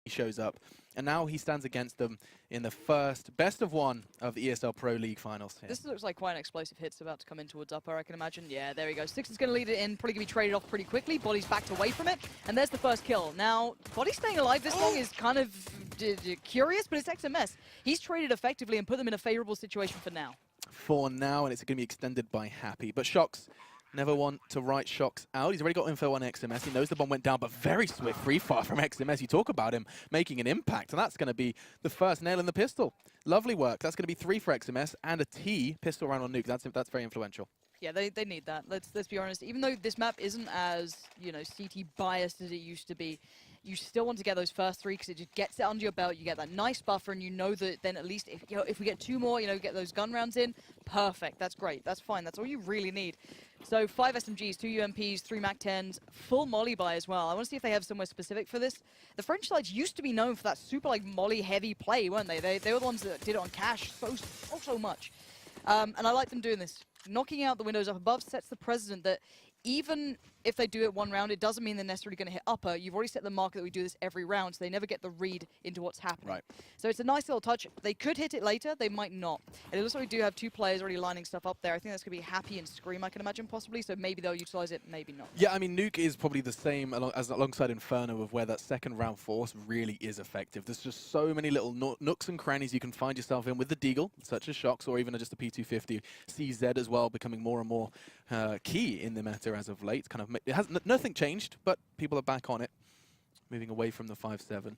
shows up. And now he stands against them in the first best of one of the ESL Pro League finals. Here. This looks like quite an explosive hit's about to come in towards upper, I can imagine. Yeah, there we go. Six is going to lead it in, probably going to be traded off pretty quickly. Body's backed away from it, and there's the first kill. Now, Body staying alive this long is kind of curious, but it's XMS. He's traded effectively and put them in a favorable situation for now. For now, and it's going to be extended by Happy. But Shox, never want to write Shox out. He's already got info on XMS. He knows the bomb went down, but very swift free fire from XMS. You talk about him making an impact, and that's going to be the first nail in the pistol. Lovely work. That's going to be 3 for XMS and a T pistol round on Nuke. That's very influential. Yeah, they need that. Let's be honest. Even though this map isn't as, you know, CT biased as it used to be, you still want to get those first 3 because it just gets it under your belt. You get that nice buffer, and you know that then at least if we get 2 more, get those gun rounds in, perfect. That's great. That's fine. That's all you really need. So 5 SMGs, 2 UMPs, 3 MAC-10s, full molly buy as well. I want to see if they have somewhere specific for this. The French sides used to be known for that super molly heavy play, weren't they? They were the ones that did it on cash so much. And I like them doing this. Knocking out the windows up above sets the precedent that even if they do it one round, it doesn't mean they're necessarily going to hit upper. You've already set the marker that we do this every round, so they never get the read into what's happening. Right. So it's a nice little touch. They could hit it later, they might not. And it looks like we do have 2 players already lining stuff up there. I think that's going to be Happy and Scream, I can imagine, possibly. So maybe they'll utilize it, maybe not. Yeah, I mean, Nuke is probably the same alongside Inferno of where that second round force really is effective. There's just so many little nooks and crannies you can find yourself in with the Deagle, such as Shox, or even just a P250. CZ as well, becoming more and more key in the meta as of late. Kind of, it has nothing changed, but people are back on it, moving away from the 5-7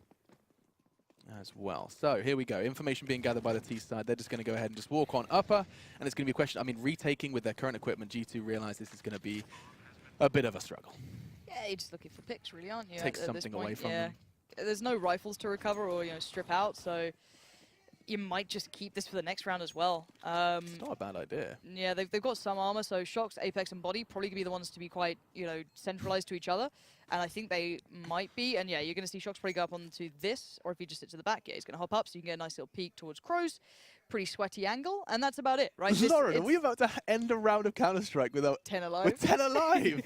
as well. So here we go. Information being gathered by the T side. They're just going to go ahead and just walk on upper, and it's going to be a question. I mean, retaking with their current equipment, G2 realize this is going to be a bit of a struggle. Yeah, you're just looking for picks, really, aren't you? Take something away from them. There's no rifles to recover or strip out, so you might just keep this for the next round as well. It's not a bad idea. Yeah, they've got some armor, so Shox, Apex, and Body probably going to be the ones to be quite, centralized to each other. And I think they might be. And yeah, you're going to see Shox probably go up onto this, or if he just sits to the back, yeah, he's going to hop up, so you can get a nice little peek towards Crows. Pretty sweaty angle, and that's about it, right? Lauren, are we about to end a round of Counter-Strike without 10 alive? With 10 alive!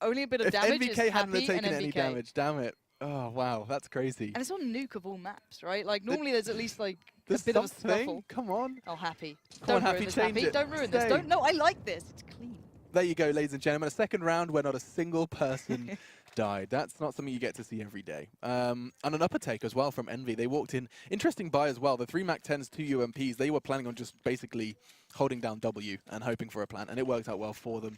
Only a bit of damage. If is NBK hadn't Happy taken and any NBK. damage, damn it. Oh, wow, that's crazy. And it's on Nuke of all maps, right? Like, normally there's at least, a There's bit of a something. scuffle. Come on. Oh, Happy. Come on, Don't ruin Happy, this, change Happy. it. Don't ruin this. Stay. No, I like this. It's clean. There you go, ladies and gentlemen. A second round where not a single person died. That's not something you get to see every day. And an upper take as well from Envy. They walked in. Interesting buy as well. The 3 MAC-10s, 2 UMPs. They were planning on just basically holding down W and hoping for a plant, and it worked out well for them.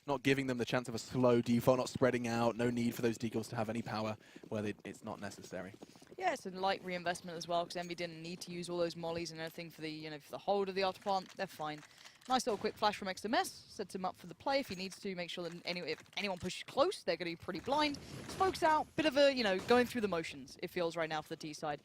Not giving them the chance of a slow default, not spreading out, no need for those deagles to have any power where it's not necessary. Yeah, it's a light reinvestment as well, because Envy didn't need to use all those mollies and everything for the, for the hold of the after plant. They're fine. Nice little quick flash from XMS, sets him up for the play if he needs to, make sure that if anyone pushes close, they're going to be pretty blind. Smokes out, bit of a, going through the motions, it feels right now for the T side.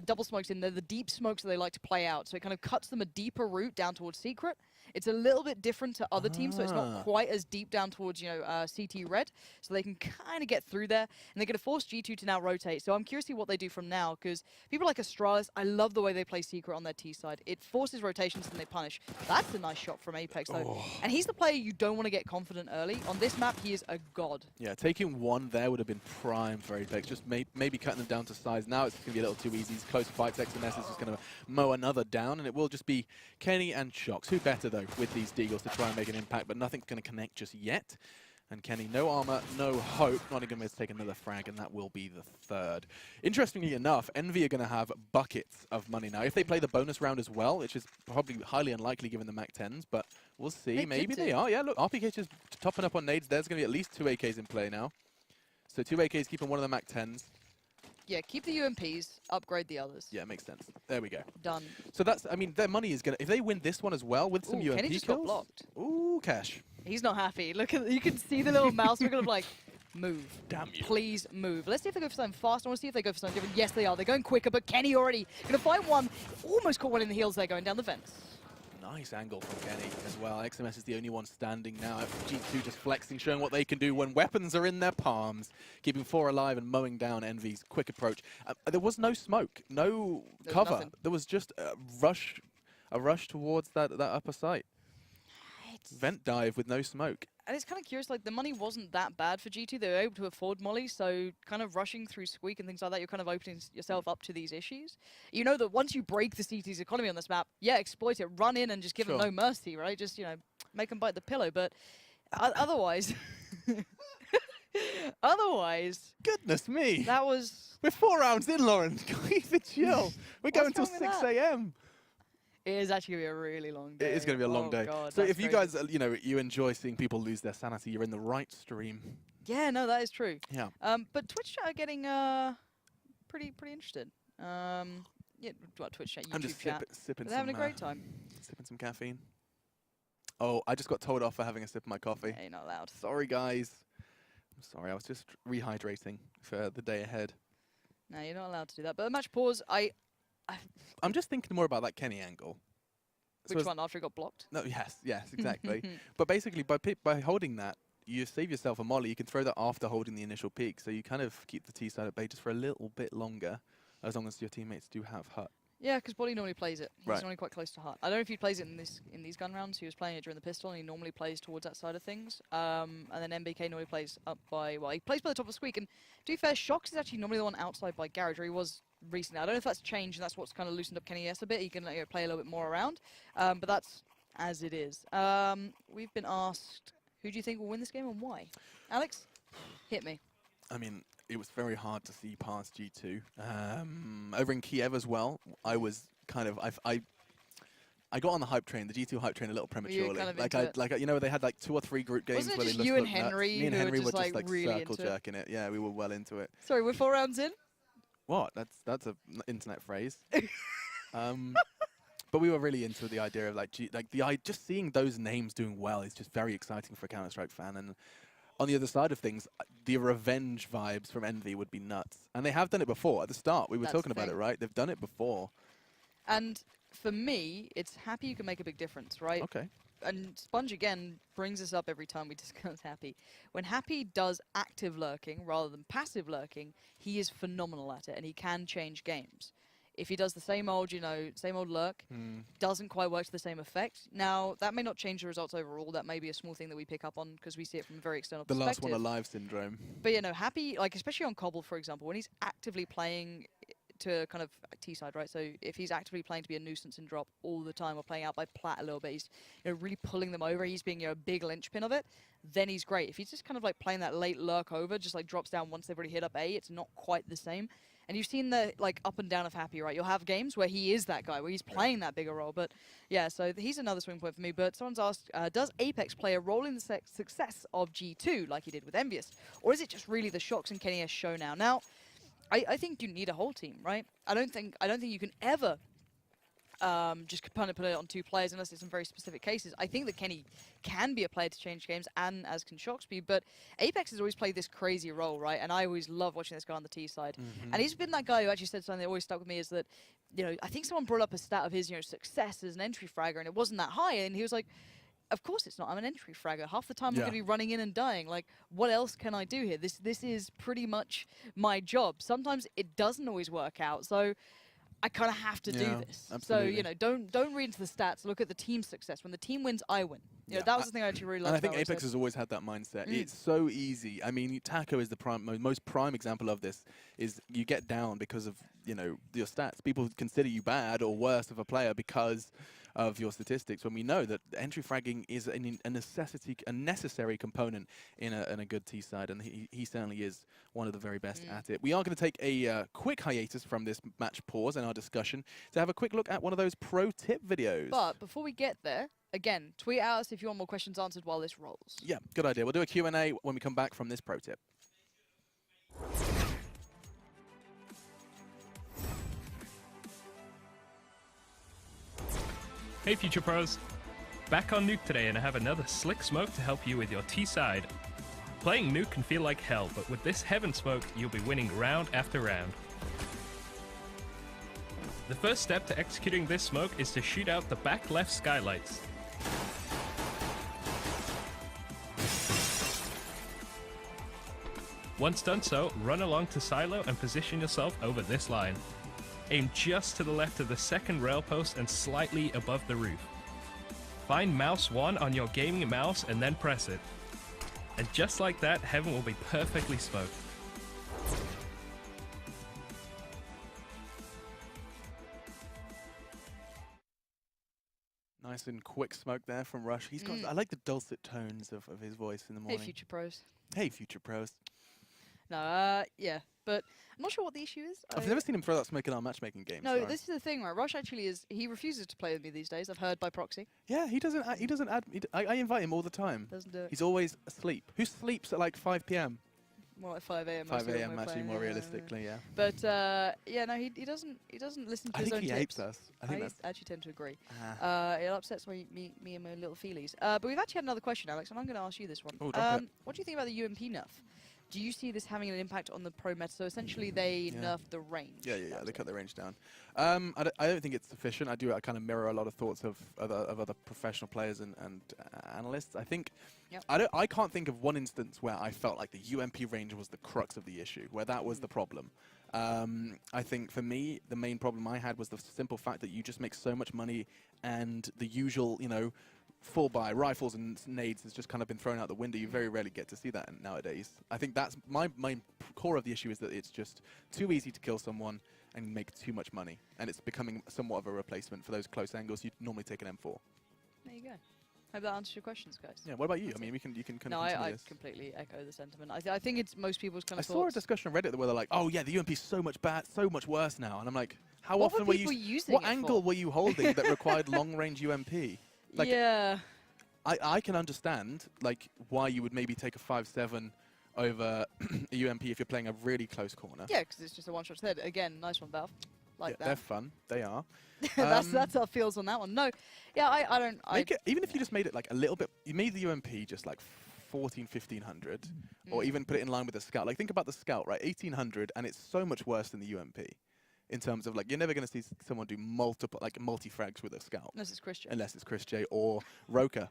Double smokes in there, the deep smokes that they like to play out, so it kind of cuts them a deeper route down towards Secret. It's a little bit different to other teams, so it's not quite as deep down towards, CT Red, so they can kind of get through there, and they're going to force G2 to now rotate. So I'm curious to see what they do from now, because people like Astralis, I love the way they play Secret on their T side. It forces rotations and they punish. That's a nice shot from Apex, though. Oh. And he's the player you don't want to get confident early. On this map, he is a god. Yeah, taking one there would have been prime for Apex, just maybe cutting them down to size. Now it's going to be a little too easy. It's close fights. XMS is just going to mow another down, and it will just be Kenny and Shox. Who better, though, with these deagles to try and make an impact, but nothing's going to connect just yet. And Kenny, no armor, no hope. Not even going to take another frag, and that will be the third. Interestingly enough, Envy are going to have buckets of money now. If they play the bonus round as well, which is probably highly unlikely given the MAC-10s, but we'll see. Maybe they are. Yeah, look, RPK just topping up on nades. There's going to be at least 2 AKs in play now. So 2 AKs keeping one of the MAC-10s. Yeah, keep the UMPs, upgrade the others. Yeah, makes sense. There we go. Done. So that's, I mean, their money is going to, if they win this one as well with some UMP Kenny just kills. got blocked. Ooh, cash. He's not happy. Look at, you can see the little mouse wiggle of like, move. Damn you. Please move. Let's see if they go for something fast. I want to see if they go for something different. Yes, they are. They're going quicker, but Kenny already going to find one. Almost caught one in the heels there going down the fence. Nice angle from Kenny as well. XMS is the only one standing now. G2 just flexing, showing what they can do when weapons are in their palms. Keeping 4 alive and mowing down Envy's quick approach. There was no smoke, no cover. Nothing. There was just a rush towards that upper site. vent dive with no smoke. And it's kind of curious, like, the money wasn't that bad for G2. They were able to afford Molly, so kind of rushing through Squeak and things like that, you're kind of opening yourself up to these issues. You know that once you break the CT's economy on this map, yeah, exploit it, run in and just give them no mercy, right? Just, you know, make them bite the pillow. But otherwise... otherwise... Goodness me! That was... We're 4 rounds in, Lauren. Keep it chill. We're going till 6 a.m. It is actually going to be a really long day. It is going to be a long day. God, so if you crazy. guys, you know, you enjoy seeing people lose their sanity, you're in the right stream. Yeah, no, that is true. Yeah. But Twitch chat are getting pretty interested. Yeah, well, Twitch chat, YouTube I'm just chat. sipping They're some, having a great time. Sipping some caffeine. Oh, I just got told off for having a sip of my coffee. Yeah, you're not allowed. Sorry, guys. I'm sorry. I was just rehydrating for the day ahead. No, you're not allowed to do that. But the match pause, I'm just thinking more about that Kenny angle. Which one, after it got blocked? No, yes, exactly. But basically, by holding that, you save yourself a molly. You can throw that after holding the initial peak, so you kind of keep the T side at bay just for a little bit longer, as long as your teammates do have hut. Yeah, because Bolly normally plays it. He's Right. normally quite close to hut. I don't know if he plays it in these gun rounds. He was playing it during the pistol, and he normally plays towards that side of things. And then MBK normally plays up by, well, he plays by the top of Squeak. And to be fair, Shox is actually normally the one outside by Garage, or he was recently. I don't know if that's changed, and that's what's kind of loosened up Kenny S a bit. He can play a little bit more around. But that's as it is. We've been asked, who do you think will win this game and why? Alex, hit me. I mean, it was very hard to see past G2. Over in Kiev as well, I was kind of I got on the hype train, the G2 hype train, a little prematurely. Kind of You know, they had like 2 or 3 group games Wasn't it where just they you looked and nuts. Henry Me and who were Henry were just, just like, like really circle into it? jerking it. Yeah, we were well into it. Sorry, we're 4 rounds in? What? That's a internet phrase. But we were really into the idea of just seeing those names doing well is just very exciting for a Counter-Strike fan. And on the other side of things, the revenge vibes from Envy would be nuts. And they have done it before. At the start, we were That's talking the about it, thing. right? They've done it before. And for me, it's Happy you can make a big difference, right? Okay. And Sponge, again, brings us up every time we discuss Happy. When Happy does active lurking rather than passive lurking, he is phenomenal at it, and he can change games. If he does the same old, same old lurk, doesn't quite work to the same effect. Now, that may not change the results overall. That may be a small thing that we pick up on because we see it from a very external The perspective. last one alive syndrome. But, Happy, like, especially on Cobble, for example, when he's actively playing to kind of T-side, right? So if he's actively playing to be a nuisance in drop all the time or playing out by plat a little bit, he's really pulling them over, he's being a big linchpin of it, then he's great. If he's just kind of like playing that late lurk over, just like drops down once they've already hit up A, it's not quite the same. And you've seen the like up and down of Happy, right? You'll have games where he is that guy, where he's playing that bigger role. But yeah, so he's another swing point for me. But someone's asked, does Apex play a role in the success of G2 like he did with Envyus? Or is it just really the Shox and Kenny S show now? Now, I think you need a whole team, right? I don't think you can ever just kind of put it on 2 players unless it's in very specific cases. I think that Kenny can be a player to change games, and as can Shox be, but Apex has always played this crazy role, right? And I always love watching this guy on the T side. And he's been that guy who actually said something that always stuck with me, is that, I think someone brought up a stat of his, success as an entry fragger, and it wasn't that high, and he was like, of course it's not. I'm an entry fragger. Half the time I'm going to be running in and dying. Like, what else can I do here? This is pretty much my job. Sometimes it doesn't always work out, so I kind of have to do this. Absolutely. So, don't read into the stats. Look at the team's success. When the team wins, I win. That was the thing I actually really liked. And I think Apex has always had that mindset. It's so easy. I mean, Taco is the most prime example of this. Is you get down because of your stats. People consider you bad or worse of a player because of your statistics, when we know that entry fragging is a necessary component in a good T side, and he certainly is one of the very best at it. We are going to take a quick hiatus from this match pause in our discussion to have a quick look at one of those pro tip videos. But before we get there, again, tweet at us if you want more questions answered while this rolls. Yeah, good idea. We'll do a Q&A when we come back from this pro tip. Hey Future Pros! Back on Nuke today, and I have another slick smoke to help you with your T-side. Playing Nuke can feel like hell, but with this Heaven smoke, you'll be winning round after round. The first step to executing this smoke is to shoot out the back left skylights. Once done so, run along to silo and position yourself over this line. Aim just to the left of the second rail post and slightly above the roof. Find mouse 1 on your gaming mouse and then press it. And just like that, Heaven will be perfectly smoked. Nice and quick smoke there from Rush. He's got. I like the dulcet tones of his voice in the morning. Hey, future pros. Hey, future pros. No, yeah, but I'm not sure what the issue is. I've never seen him throw that smoke in our matchmaking games. No, this is the thing, right? Rush actually is. He refuses to play with me these days. I've heard by proxy. Yeah, he doesn't. He doesn't add. I invite him all the time. Doesn't do it. He's always asleep. Who sleeps at like 5 p.m.? More like 5 a.m. 5 a.m. actually, more realistically, yeah. But yeah, no, he doesn't listen to I his think own he tips. hates us. I think that's. actually tend to agree. Ah. It upsets me and my little feelies. But we've actually had another question, Alex, and I'm going to ask you this one. Oh, drop it. What do you think about the UMP nerf? Do you see this having an impact on the pro meta? So essentially, they nerfed the range. Yeah. They cut the range down. I don't think it's sufficient. I kind of mirror a lot of thoughts of other professional players and analysts. I think I can't think of one instance where I felt like the UMP range was the crux of the issue, where that was the problem. I think for me, the main problem I had was the simple fact that you just make so much money, and the usual, full buy rifles and nades has just kind of been thrown out the window. You very rarely get to see that nowadays. I think that's my core of the issue, is that it's just too easy to kill someone and make too much money, and it's becoming somewhat of a replacement for those close angles you'd normally take an M4. There you go. Hope that answers your questions, guys. Yeah. What about you? That's I mean, you can kind no, of continue I this. completely echo the sentiment. I think it's most people's kind I of saw a thoughts. discussion on Reddit where they're like, "Oh yeah, the UMP's so much so much worse now," and I'm like, "How What often were were people you? using What it angle for? were you holding that required long range UMP?" Like, yeah. I can understand like why you would maybe take a 5.7 over a UMP if you're playing a really close corner. Yeah, because it's just a one-shot to the head. Again, nice one, Valve. Like They're fun. They are. that's our feels on that one. No, yeah, I don't. Even if you just made it like a little bit, you made the UMP just like 1500, or even put it in line with the Scout. Like think about the Scout, right? 1800, and it's so much worse than the UMP. In terms of like, you're never going to see someone do multi-frags with a Scout. Unless it's Chris J. Unless it's Chris J or Roka.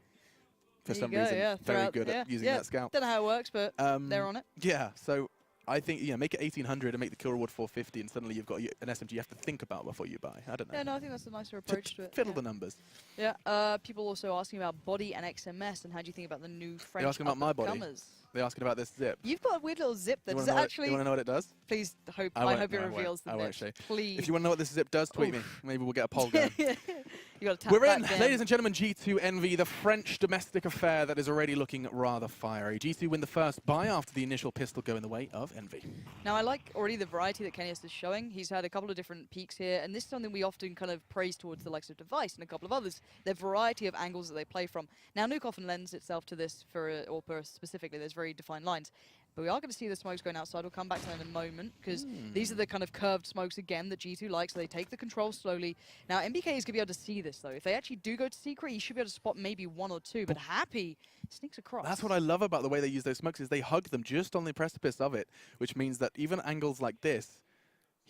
For some reason, very good at using that Scout. Don't know how it works, but they're on it. Yeah, so I think, make it 1800 and make the kill reward 450, and suddenly you've got an SMG you have to think about before you buy. I don't know. Yeah, no, I think that's a nicer approach to it. Fiddle the numbers. Yeah, people also asking about body and XMS, and how do you think about the new French asking about my body. up-and-comers? They're asking about this zip. You've got a weird little zip there. You Does it actually? You want to know what it does? Please, I won't, hope it no, reveals the I won't nip. say. Please. If you want to know what this zip does, tweet me. Maybe we'll get a poll going. You got to tap We're that in, down. ladies and gentlemen, G2 Envy, the French domestic affair that is already looking rather fiery. G2 win the first buy after the initial pistol go in the way of Envy. Now, I like already the variety that Kenny's is showing. He's had a couple of different peaks here, and this is something we often kind of praise towards the likes of Device and a couple of others, their variety of angles that they play from. Now, Nuke often lends itself to this for specifically, there's very defined lines. But we are going to see the smokes going outside. We'll come back to that in a moment, because these are the kind of curved smokes, again, that G2 likes. So they take the control slowly. Now, MBK is going to be able to see this, though. If they actually do go to Secret, he should be able to spot maybe one or two. But Happy sneaks across. That's what I love about the way they use those smokes, is they hug them just on the precipice of it, which means that even angles like this,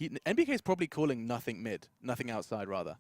MBK is probably calling nothing mid, nothing outside, rather.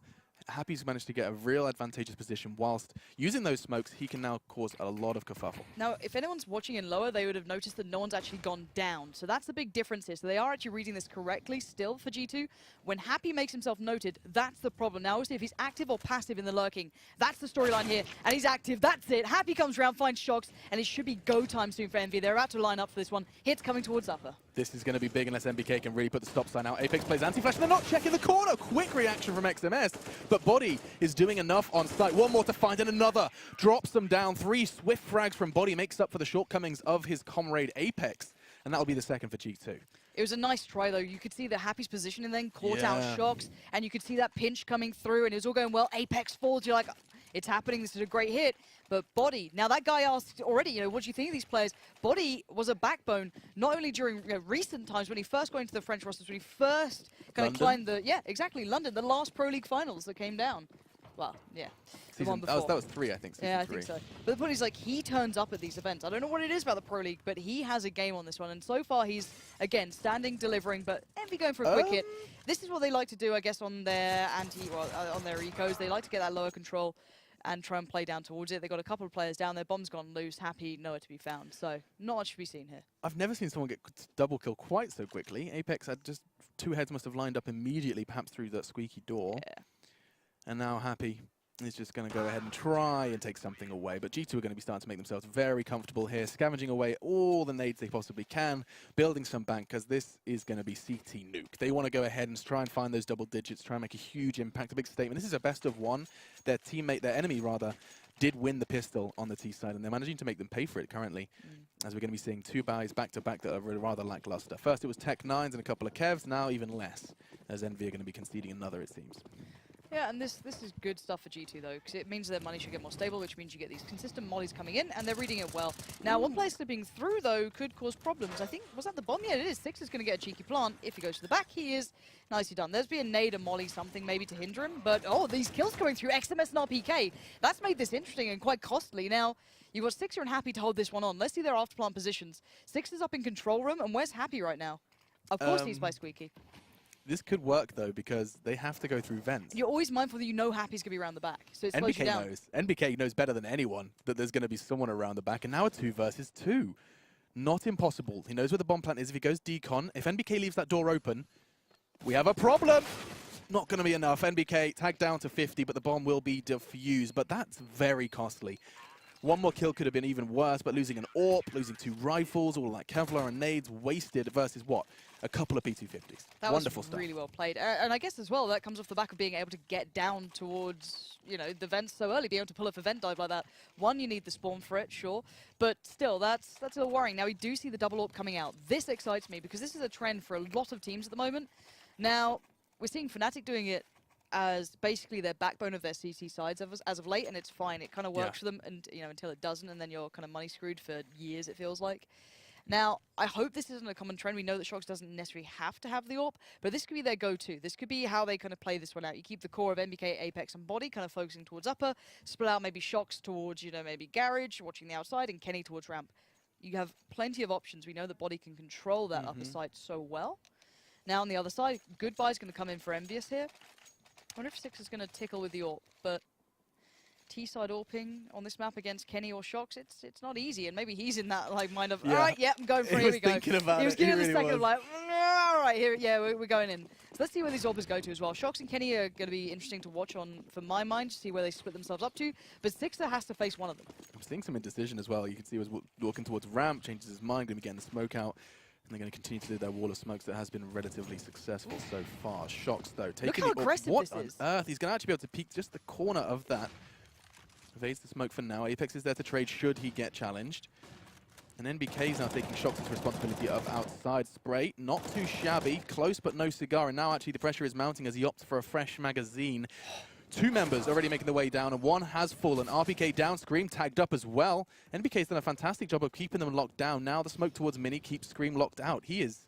Happy's managed to get a real advantageous position, whilst using those smokes, he can now cause a lot of kerfuffle. Now, if anyone's watching in lower, they would have noticed that no one's actually gone down. So that's the big difference here. So they are actually reading this correctly still for G2. When Happy makes himself noted, that's the problem. Now, obviously, if he's active or passive in the lurking, that's the storyline here. And he's active, that's it. Happy comes around, finds Shocks, and it should be go time soon for Envy. They're about to line up for this one. Hits coming towards upper. This is going to be big unless MBK can really put the stop sign out. Apex plays anti-flash, and they're not checking the corner. Quick reaction from XMS, but Body is doing enough on site. One more to find, and another. Drops them down. 3 swift frags from Body, makes up for the shortcomings of his comrade Apex, and that'll be the second for G2. It was a nice try, though. You could see the Happy's position and then caught out Shocks, and you could see that pinch coming through, and it was all going well. Apex falls. You're like, it's happening. This is a great hit. But Body, now that guy asked already, what do you think of these players? Body was a backbone, not only during recent times when he first got into the French rosters, when he first kind of climbed the, London, the last Pro League finals that came down. Well, yeah. The one before. That was 3, I think. Yeah, I think so. But the point is, like, he turns up at these events. I don't know what it is about the Pro League, but he has a game on this one. And so far, he's, again, standing, delivering, but Envy going for a quick hit. This is what they like to do, I guess, on their on their ecos. They like to get that lower control and try and play down towards it. They got a couple of players down there. Bomb's gone loose. Happy, nowhere to be found. So not much to be seen here. I've never seen someone get double kill quite so quickly. Apex had just 2 heads must have lined up immediately, perhaps through that squeaky door. Yeah. And now Happy is just going to go ahead and try and take something away. But G2 are going to be starting to make themselves very comfortable here, scavenging away all the nades they possibly can, building some bank, because this is going to be CT nuke. They want to go ahead and try and find those double digits, try and make a huge impact, a big statement. This is a best of one. Their enemy rather, did win the pistol on the T side, and they're managing to make them pay for it currently, as we're going to be seeing 2 buys back-to-back that are rather lackluster. First it was Tech 9s and a couple of Kevs, now even less, as Envy are going to be conceding another, it seems. Yeah, and this is good stuff for G2 though, because it means their money should get more stable, which means you get these consistent mollies coming in, and they're reading it well. Now, one player slipping through though could cause problems. I think, was that the bomb? Yeah, it is. Six is going to get a cheeky plant. If he goes to the back, he is nicely done. There's been a nade, a molly, something maybe to hinder him, but oh, these kills coming through XMS and RPK. That's made this interesting and quite costly. Now, you've got Sixer and Happy to hold this one on. Let's see their afterplant positions. Six is up in control room, and where's Happy right now? Of course he's by Squeaky. This could work though, because they have to go through vents. You're always mindful that you know Happy's going to be around the back, so it slows you down. NBK knows better than anyone that there's going to be someone around the back, and now a 2 versus 2. Not impossible. He knows where the bomb plant is. If he goes decon, if NBK leaves that door open, we have a problem. Not going to be enough. NBK tagged down to 50, but the bomb will be defused, but that's very costly. One more kill could have been even worse, but losing an AWP, losing 2 rifles, all like Kevlar and nades wasted versus what? A couple of P250s. That Wonderful was stuff. really well played. And I guess as well, that comes off the back of being able to get down towards, you know, the vents so early, being able to pull up a vent dive like that. One, you need the spawn for it, sure. But still, that's a little worrying. Now, we do see the double AWP coming out. This excites me because this is a trend for a lot of teams at the moment. Now, we're seeing Fnatic doing it as basically their backbone of their CT sides as of late, and it's fine. It kind of works for them, and you know, until it doesn't, and then you're kind of money screwed for years, it feels like. Now, I hope this isn't a common trend. We know that Shox doesn't necessarily have to have the AWP, but this could be their go-to. This could be how they kind of play this one out. You keep the core of NBK, Apex, and Body kind of focusing towards upper, split out maybe Shox towards, you know, maybe Garage, watching the outside, and Kenny towards ramp. You have plenty of options. We know that Body can control that upper side so well. Now, on the other side, Goodbye's going to come in for Envyus here. I wonder if Six is going to tickle with the AWP, but T-side AWPing on this map against Kenny or Shox, it's not easy, and maybe he's in that like mind of, all right, yeah, I'm going for it, here we go. He was giving it a second of like, all right, here, yeah, we're going in. So let's see where these AWPers go to as well. Shox and Kenny are going to be interesting to watch on, for my mind, to see where they split themselves up to, but Sixer has to face one of them. I'm seeing some indecision as well. You can see he was walking towards ramp, changes his mind, going to be getting the smoke out. And they're going to continue to do their wall of smokes that has been relatively successful so far. Shox, though, taking Look how aggressive what this is. on earth? He's going to actually be able to peek just the corner of that. Evades the smoke for now. Apex is there to trade should he get challenged. And NBK is now taking Shox's responsibility of outside spray. Not too shabby. Close, but no cigar. And now, actually, the pressure is mounting as he opts for a fresh magazine. 2 members already making their way down, and 1 has fallen. RPK down, Scream tagged up as well. NBK's done a fantastic job of keeping them locked down. Now the smoke towards Mini keeps Scream locked out. He's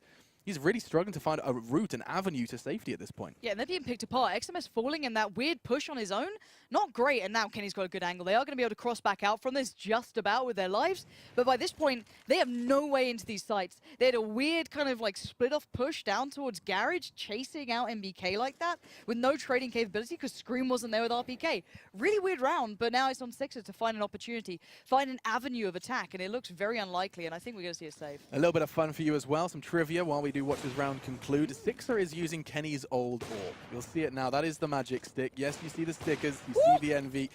really struggling to find a route, an avenue to safety at this point. Yeah, and they're being picked apart. XMS falling and that weird push on his own, not great. And now Kenny's got a good angle. They are going to be able to cross back out from this just about with their lives. But by this point, they have no way into these sites. They had a weird kind of like split off push down towards Garage, chasing out MBK like that with no trading capability because Scream wasn't there with RPK. Really weird round, but now it's on Sixer to find an opportunity, find an avenue of attack, and it looks very unlikely, and I think we're going to see a save. A little bit of fun for you as well, some trivia while we do watch this round conclude. Sixer is using Kenny's old AWP. You'll see it now. That is the magic stick. Yes, you see the stickers. You see the Envy.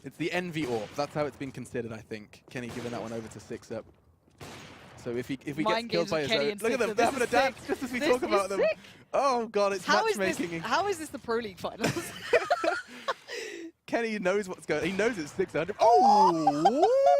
It's the Envy AWP. That's how it's been considered, I think. Kenny giving that one over to Sixer. So if he gets killed by his own, look at them, they're having a dance just as we talk about them. Oh god, it's matchmaking. How is this the Pro League finals? Kenny knows what's going on. He knows it's 600. Oh!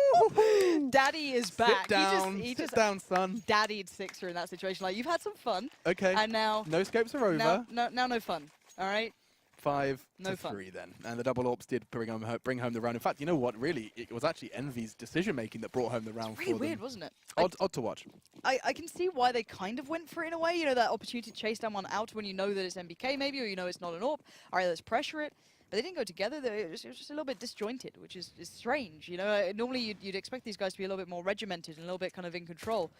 Daddy is back. Sit down, sit down, son. Daddied Sixer in that situation. Like, you've had some fun. Okay. And now... No scopes are over. Now no fun. All right? 5 to 3 then. And the double AWPs did bring home the round. In fact, you know what? Really, it was actually Envy's decision-making that brought home the round for them. Really weird, wasn't it? Odd to watch. I can see why they kind of went for it in a way. You know, that opportunity to chase down one out when you know that it's MBK maybe, or you know it's not an AWP. All right, let's pressure it. But they didn't go together. It was just a little bit disjointed, which is strange. You know, normally you'd expect these guys to be a little bit more regimented and a little bit kind of in control.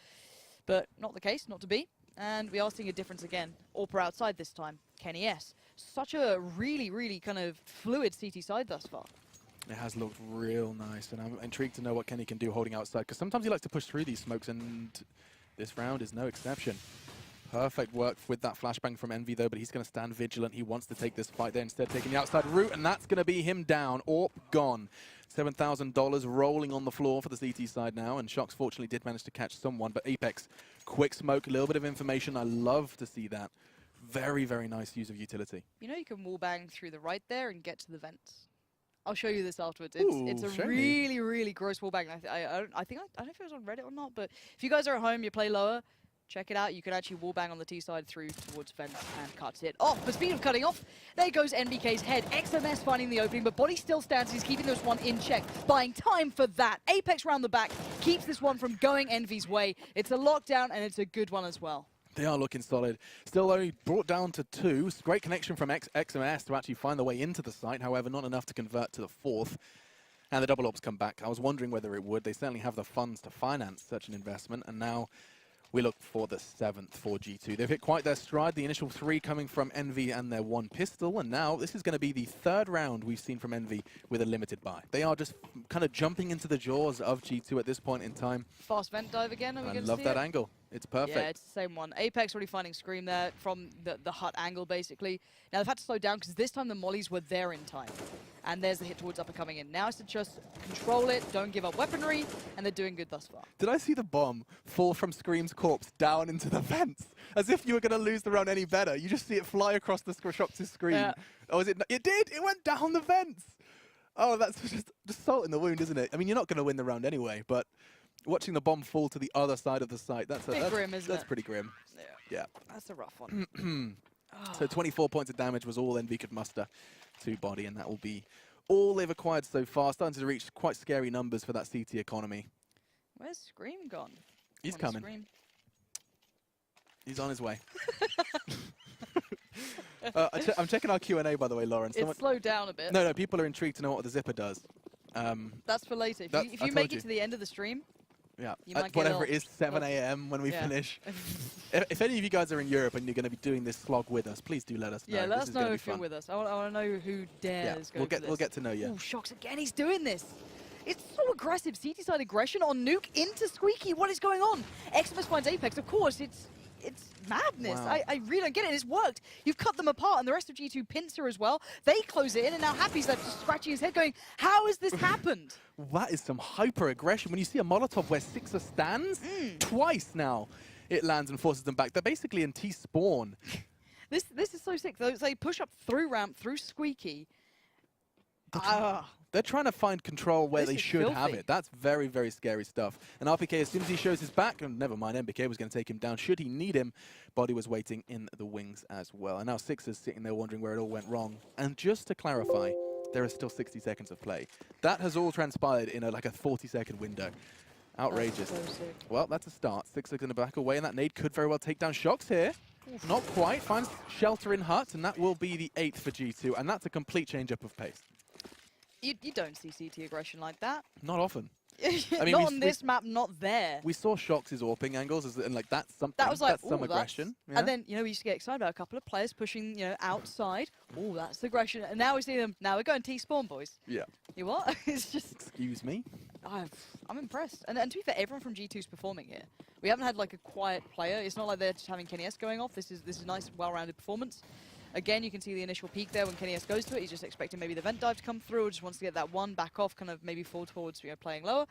But not the case, not to be. And we are seeing a difference again. AWPer outside this time. Kenny S. Such a really, really kind of fluid CT side thus far. It has looked real nice, and I'm intrigued to know what Kenny can do holding outside, because sometimes he likes to push through these smokes, and this round is no exception. Perfect work with that flashbang from Envy, though, but he's going to stand vigilant. He wants to take this fight there, instead taking the outside route, and that's going to be him down. Orp gone. $7,000 rolling on the floor for the CT side now, and Shox fortunately did manage to catch someone, but Apex, quick smoke, a little bit of information. I love to see that. Very, very nice use of utility. You know you can wallbang through the right there and get to the vents. I'll show you this afterwards. Ooh, It's a show me. really, really gross wallbang. I don't know if it was on Reddit or not, but if you guys are at home, you play lower, check it out. You can actually wallbang on the T side through towards vents and cuts it off. But speaking of cutting off, there goes NBK's head. XMS finding the opening, but Body still stands. He's keeping this one in check, buying time for that. Apex round the back keeps this one from going Envy's way. It's a lockdown, and it's a good one as well. They are looking solid. Still only brought down to 2. Great connection from XMS to actually find the way into the site. However, not enough to convert to the 4th. And the double ops come back. I was wondering whether it would. They certainly have the funds to finance such an investment. And now we look for the 7th for G2. They've hit quite their stride. The initial 3 coming from Envy and their 1 pistol. And now this is going to be the 3rd round we've seen from Envy with a limited buy. They are just kind of jumping into the jaws of G2 at this point in time. Fast vent dive again. Are we I going to love see that it? angle. It's perfect. Yeah, it's the same one. Apex already finding Scream there from the hut angle, basically. Now, they've had to slow down because this time the mollies were there in time. And there's the hit towards upper coming in. Now it's to just control it, don't give up weaponry, and they're doing good thus far. Did I see the bomb fall from Scream's corpse down into the vents? As if you were going to lose the round any better. You just see it fly across the Shox's screen. Yeah. Oh, is it? It did! It went down the vents! Oh, that's just salt in the wound, isn't it? I mean, you're not going to win the round anyway, but watching the bomb fall to the other side of the site, that's grim, isn't that's it? pretty grim. Yeah. That's a rough one. So 24 points of damage was all Envy could muster to Body, and that will be all they've acquired so far. Starting to reach quite scary numbers for that CT economy. Where's Scream gone? He's Come on, coming. Scream. He's on his way. I'm checking our Q&A, by the way, Lauren. It's slowed down a bit. No, people are intrigued to know what the zipper does. That's for later. That's- If I you told make you. it to the end of the stream, Yeah, You might get whatever ill. it is, 7 a.m. when we Yeah. finish. If any of you guys are in Europe and you're going to be doing this slog with us, please do let us know. yeah, let This us is gonna know be if you're fun. with us. I want to know who dares go we'll for get this. we'll get to know you. Oh, Shox again. He's doing this. It's so aggressive. CT side aggression on Nuke into Squeaky. What is going on? Xmas finds Apex. Of course, it's madness. Wow. I really don't get it. It's worked. You've cut them apart, and the rest of G2 pincer as well. They close it in, and now Happy's left just scratching his head going, how has this happened? That is some hyper aggression. When you see a Molotov where Sixer stands, twice now it lands and forces them back. They're basically in T-spawn. This is so sick. They push up through ramp, through Squeaky. They're trying to find control where This they is should have filthy. it. That's very, very scary stuff. And RPK, as soon as he shows his back, and never mind, MBK was going to take him down. Should he need him, Body was waiting in the wings as well. And now Sixer's sitting there wondering where it all went wrong. And just to clarify, there is still 60 seconds of play. That has all transpired in like a 40-second window. Outrageous. That's so sick. Well, that's a start. Sixer going to back away, and that nade could very well take down Shox here. Not quite. Finds shelter in hut, and that will be the 8th for G2. And that's a complete change-up of pace. You don't see CT aggression like that. Not often. Not on this map, not there. We saw Shox's AWPing angles, and like that's something. That was like, that's some ooh, aggression. that's... And then, we used to get excited about a couple of players pushing, outside. Oh, that's aggression. And now we see them, now we're going T-spawn, boys. Yeah. You what? It's just, Excuse me. I'm impressed. And to be fair, everyone from G2's performing here. We haven't had like a quiet player. It's not like they're just having Kenny S going off. This is a nice, well-rounded performance. Again, you can see the initial peak there when Kenny S goes to it. He's just expecting maybe the vent dive to come through, or just wants to get that one back off, kind of maybe fall towards playing lower.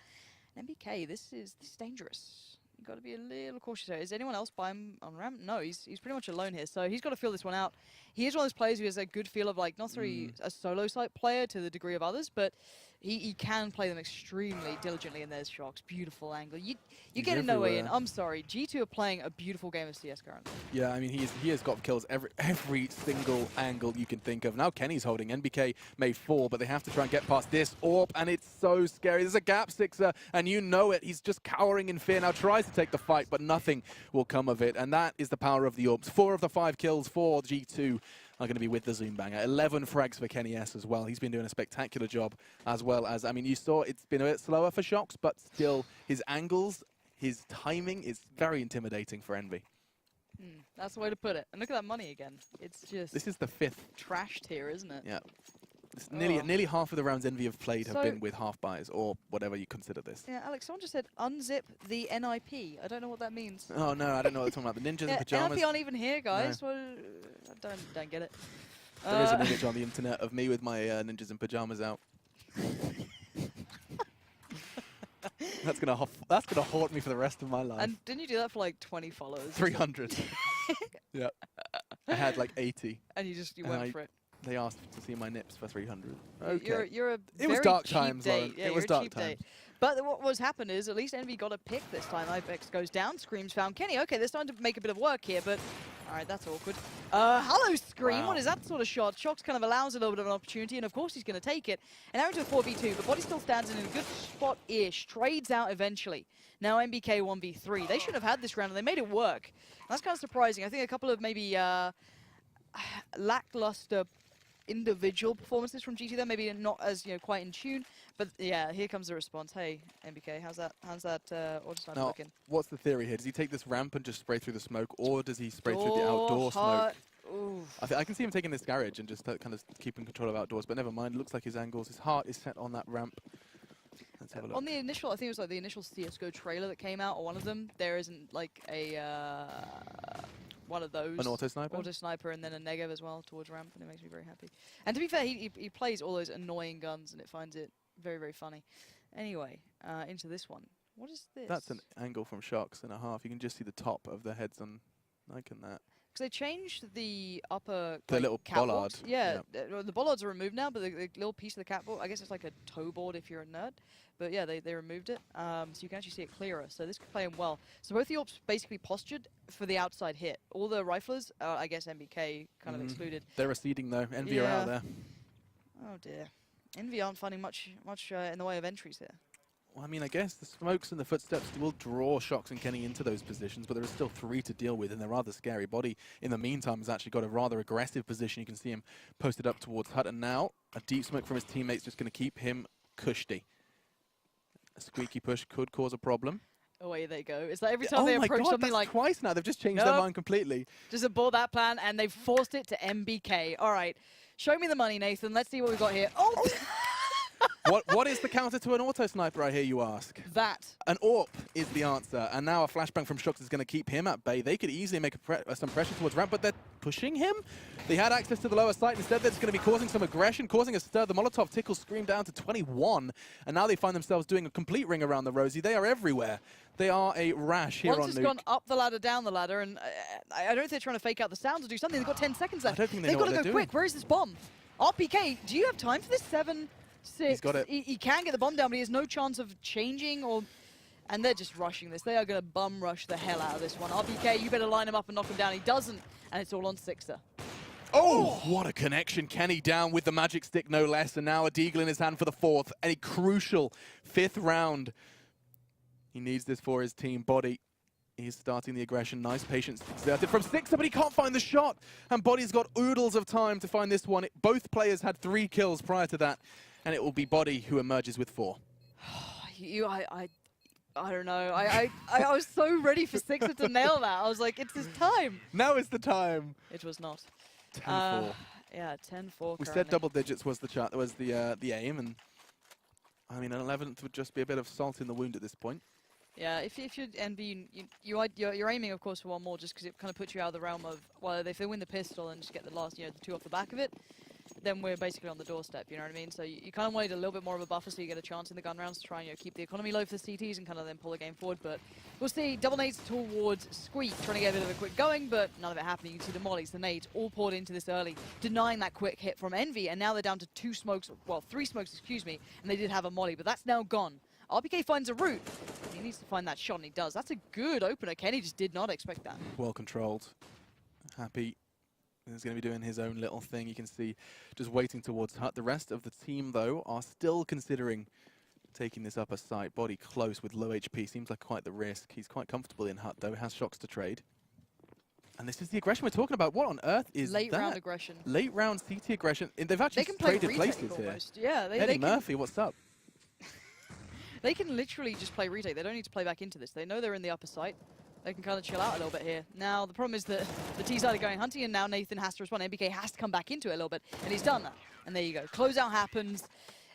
And MBK, this is dangerous. You've got to be a little cautious here. Is anyone else by him on ramp? No, he's pretty much alone here. So he's got to feel this one out. He is one of those players who has a good feel of like, not necessarily a solo site player to the degree of others, but he can play them extremely diligently, and there's Shox. Beautiful angle. You're getting no way in. I'm sorry. G2 are playing a beautiful game of CS currently. Yeah, I mean, he has got kills every single angle you can think of. Now Kenny's holding. NBK may fall, but they have to try and get past this AWP, and it's so scary. There's a gap, Sixer, and you know it. He's just cowering in fear now, tries to take the fight, but nothing will come of it, and that is the power of the AWPs. 4 of the 5 kills for G2 are going to be with the Zoom Banger. 11 frags for Kenny S as well. He's been doing a spectacular job, as well as, I mean, you saw it's been a bit slower for Shox, but still his angles, his timing is very intimidating for Envy. That's the way to put it. And look at that money again. It's just This is the 5th. trashed here, isn't it? Yeah. It's nearly half of the rounds Envy have played have So- been with half buys, or whatever you consider this. Yeah, Alex, someone just said unzip the NIP. I don't know what that means. Oh no, I don't know what they're talking about. The ninjas in Yeah, pajamas. NIP aren't even here, guys. Well, I don't get it. There is an image on the internet of me with my ninjas in pajamas out. That's gonna haunt me for the rest of my life. And didn't you do that for like 20 followers? 300. Yeah. I had like 80. And you And went for it. They asked to see my nips for 300. Okay. You're a It was very dark cheap times, date. Lauren. Yeah, It was you're a dark cheap times. date. But what's happened is at least Envy got a pick this time. Ibex goes down, Scream's found Kenny. Okay, they're starting to make a bit of work here, but all right, that's awkward. Hello, Scream. Wow. What is that sort of shot? Shocks kind of allows a little bit of an opportunity, and of course he's going to take it. And now into a 4v2, but Body still stands in a good spot-ish. Trades out eventually. Now MBK 1v3. They should have had this round, and they made it work. That's kind of surprising. I think a couple of maybe lackluster individual performances from GT there, maybe not as quite in tune, but yeah, here comes the response. Hey MBK, how's that auto sniper Now, looking? what's the theory here? Does he take this ramp and just spray through the smoke, or does he spray through the outdoor smoke? I can see him taking this garage and just kind of keeping control of outdoors, but never mind. It looks like his angles, his heart is set on that ramp. Let's have a look. On the initial, I think it was like the initial CS:GO trailer that came out, or one of them, there isn't like a one of those. An auto sniper? Auto sniper, and then a negative as well towards ramp, and it makes me very happy. And to be fair, he plays all those annoying guns, and it finds it very, very funny. Anyway, into this one. What is this? That's an angle from Shocks and a half. You can just see the top of the heads on liking that. Because they changed the upper The little catwalks. bollard. Yeah, the bollards are removed now, but the little piece of the catwalk, I guess it's like a toe board if you're a nerd. But yeah, they removed it, so you can actually see it clearer. So this could play him well. So both the AWPs basically postured for the outside hit. All the riflers, I guess MBK kind of excluded. They're receding though. Envy are out there. Oh dear. Envy aren't finding much in the way of entries here. Well, I mean, I guess the smokes and the footsteps will draw Shocks and Kenny into those positions, but there are still 3 to deal with, and they're rather scary. Body, in the meantime, has actually got a rather aggressive position. You can see him posted up towards Hut, and now a deep smoke from his teammates just going to keep him cushy. A squeaky push could cause a problem. Away they go. It's like every time they approach something that's like twice now. They've just changed their mind completely. just abort that plan, and they've forced it to MBK. All right, show me the money, Nathan. Let's see what we've got here. Oh! What is the counter to an auto sniper, I hear you ask? That. An AWP is the answer, and now a flashbang from Shocks is going to keep him at bay. They could easily make some pressure towards ramp, but they're pushing him. They had access to the lower site. Instead, they're just going to be causing some aggression, causing a stir. The Molotov tickles Scream down to 21, and now they find themselves doing a complete ring around the Rosie. They are everywhere. They are a rash here on Nuke. Once it's gone up the ladder, down the ladder, and I don't know if they're trying to fake out the sound or do something. They've got 10 seconds left. I don't think They've know got what to they're go quick. doing. Where is this bomb? RPK, do you have time for this? 7-6. He's got it. He can get the bomb down, but he has no chance of changing or... And they're just rushing this. They are going to bum rush the hell out of this one. RPK, you better line him up and knock him down. He doesn't, and it's all on Sixer. Oh, what a connection. Kenny down with the magic stick, no less, and now a deagle in his hand for the 4th. A crucial 5th round. He needs this for his team. Body, he's starting the aggression. Nice patience exerted from Sixer, but he can't find the shot. And Body's got oodles of time to find this one. Both players had 3 kills prior to that, and it will be Body who emerges with 4. I don't know. I was so ready for Sixer to nail that. I was like, it's his time. Now is the time. It was not. 10-4. Yeah, 10-4. We said double digits was the aim, and I mean, an 11th would just be a bit of salt in the wound at this point. Yeah, if you're Envy, you're aiming, of course, for one more, just because it kind of puts you out of the realm of, well, if they win the pistol and just get the last, the 2 off the back of it, then we're basically on the doorstep, you know what I mean? So you kind of wanted a little bit more of a buffer so you get a chance in the gun rounds to try and keep the economy low for the CTs and kind of then pull the game forward. But we'll see double nades towards Squeak, trying to get a bit of a quick going, but none of it happening. You can see the mollies, the nades, all poured into this early, denying that quick hit from Envy, and now they're down to 3 smokes, excuse me, and they did have a molly, but that's now gone. RPK finds a route. He needs to find that shot, and he does. That's a good opener. Kenny just did not expect that. Well controlled. Happy. He's going to be doing his own little thing. You can see just waiting towards Hut. The rest of the team, though, are still considering taking this upper site. Body close with low HP. Seems like quite the risk. He's quite comfortable in Hut, though. Has Shocks to trade. And this is the aggression we're talking about. What on earth is Late that? round aggression. Late round CT aggression. They've actually traded places here. Yeah, Eddie Murphy, what's up? They can literally just play retake. They don't need to play back into this. They know they're in the upper site. They can kind of chill out a little bit here. Now, the problem is that the T side are going hunting, and now Nathan has to respond. NBK has to come back into it a little bit, and he's done that. And there you go. Closeout happens.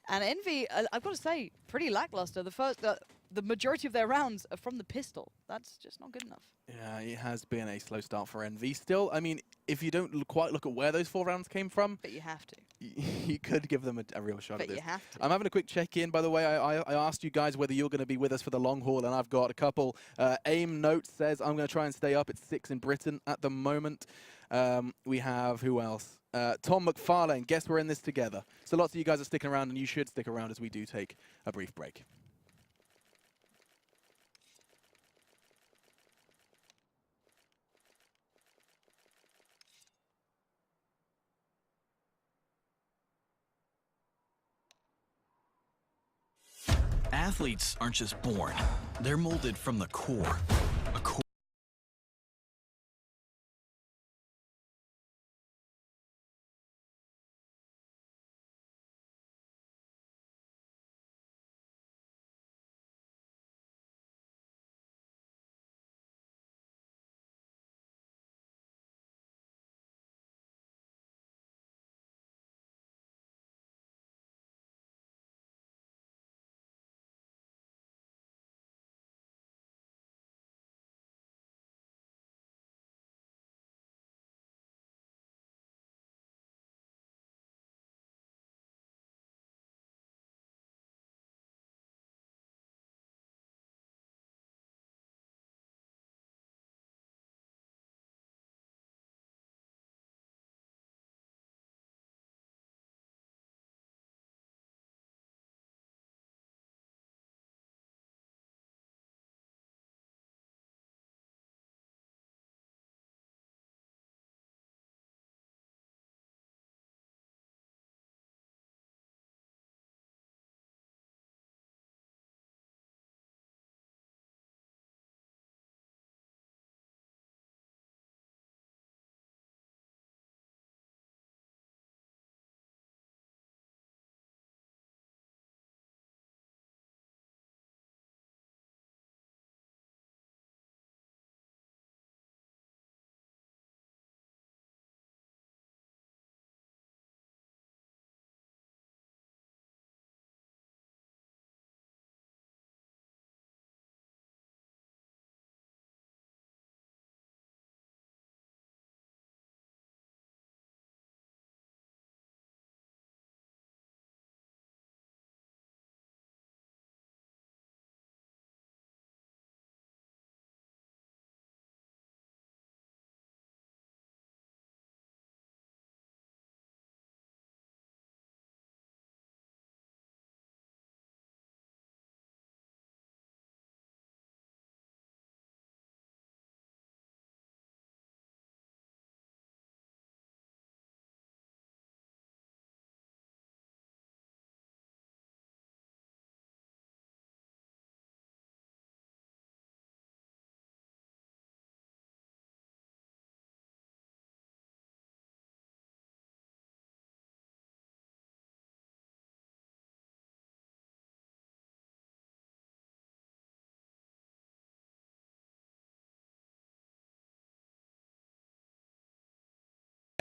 And Envy, I've got to say, pretty lackluster. The majority of their rounds are from the pistol. That's just not good enough. Yeah, it has been a slow start for Envy. Still, I mean, if you don't quite look at where those 4 rounds came from, But you have to. you could give them a real shot But at this. you have to. I'm having a quick check-in, by the way. I asked you guys whether you're going to be with us for the long haul, and I've got a couple. AIM Notes says I'm going to try and stay up. It's 6 in Britain at the moment. We have, who else? Tom McFarlane, guess we're in this together. So lots of you guys are sticking around, and you should stick around as we do take a brief break. Athletes aren't just born, they're molded from the core. A core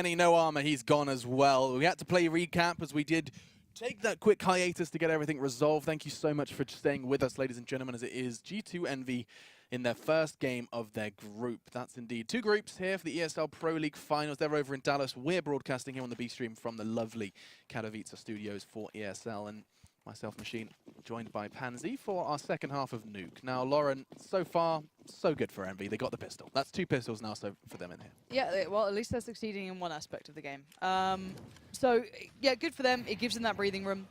No armor, he's gone as well. We had to play recap as we did take that quick hiatus to get everything resolved. Thank you so much for staying with us, ladies and gentlemen, as it is G2 Envy in their first game of their group. That's indeed 2 groups here for the ESL Pro League Finals. They're over in Dallas. We're broadcasting here on the B stream from the lovely Katowice studios for ESL. And myself, Machine, joined by Pansy for our second half of Nuke. Now, Lauren, so far, so good for Envy. They got the pistol. That's 2 pistols now so for them in here. Yeah, well, at least they're succeeding in one aspect of the game. So, yeah, good for them. It gives them that breathing room.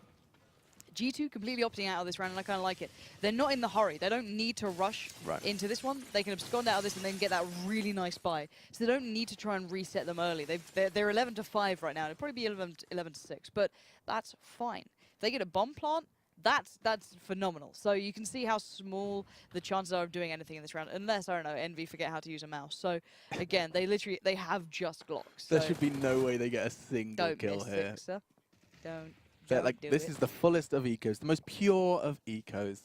G2 completely opting out of this round, and I kind of like it. They're not in the hurry. They don't need to rush into this one. They can abscond out of this and then get that really nice buy. So they don't need to try and reset them early. They're 11-5 right now. It'll probably be 11-6, but that's fine. If they get a bomb plant, that's phenomenal. So you can see how small the chances are of doing anything in this round, unless, I don't know, Envy forget how to use a mouse. So again, they have just Glocks. So There should be no way they get a single kill here. Sixer. Don't Like, do this it. is the fullest of ecos, the most pure of ecos.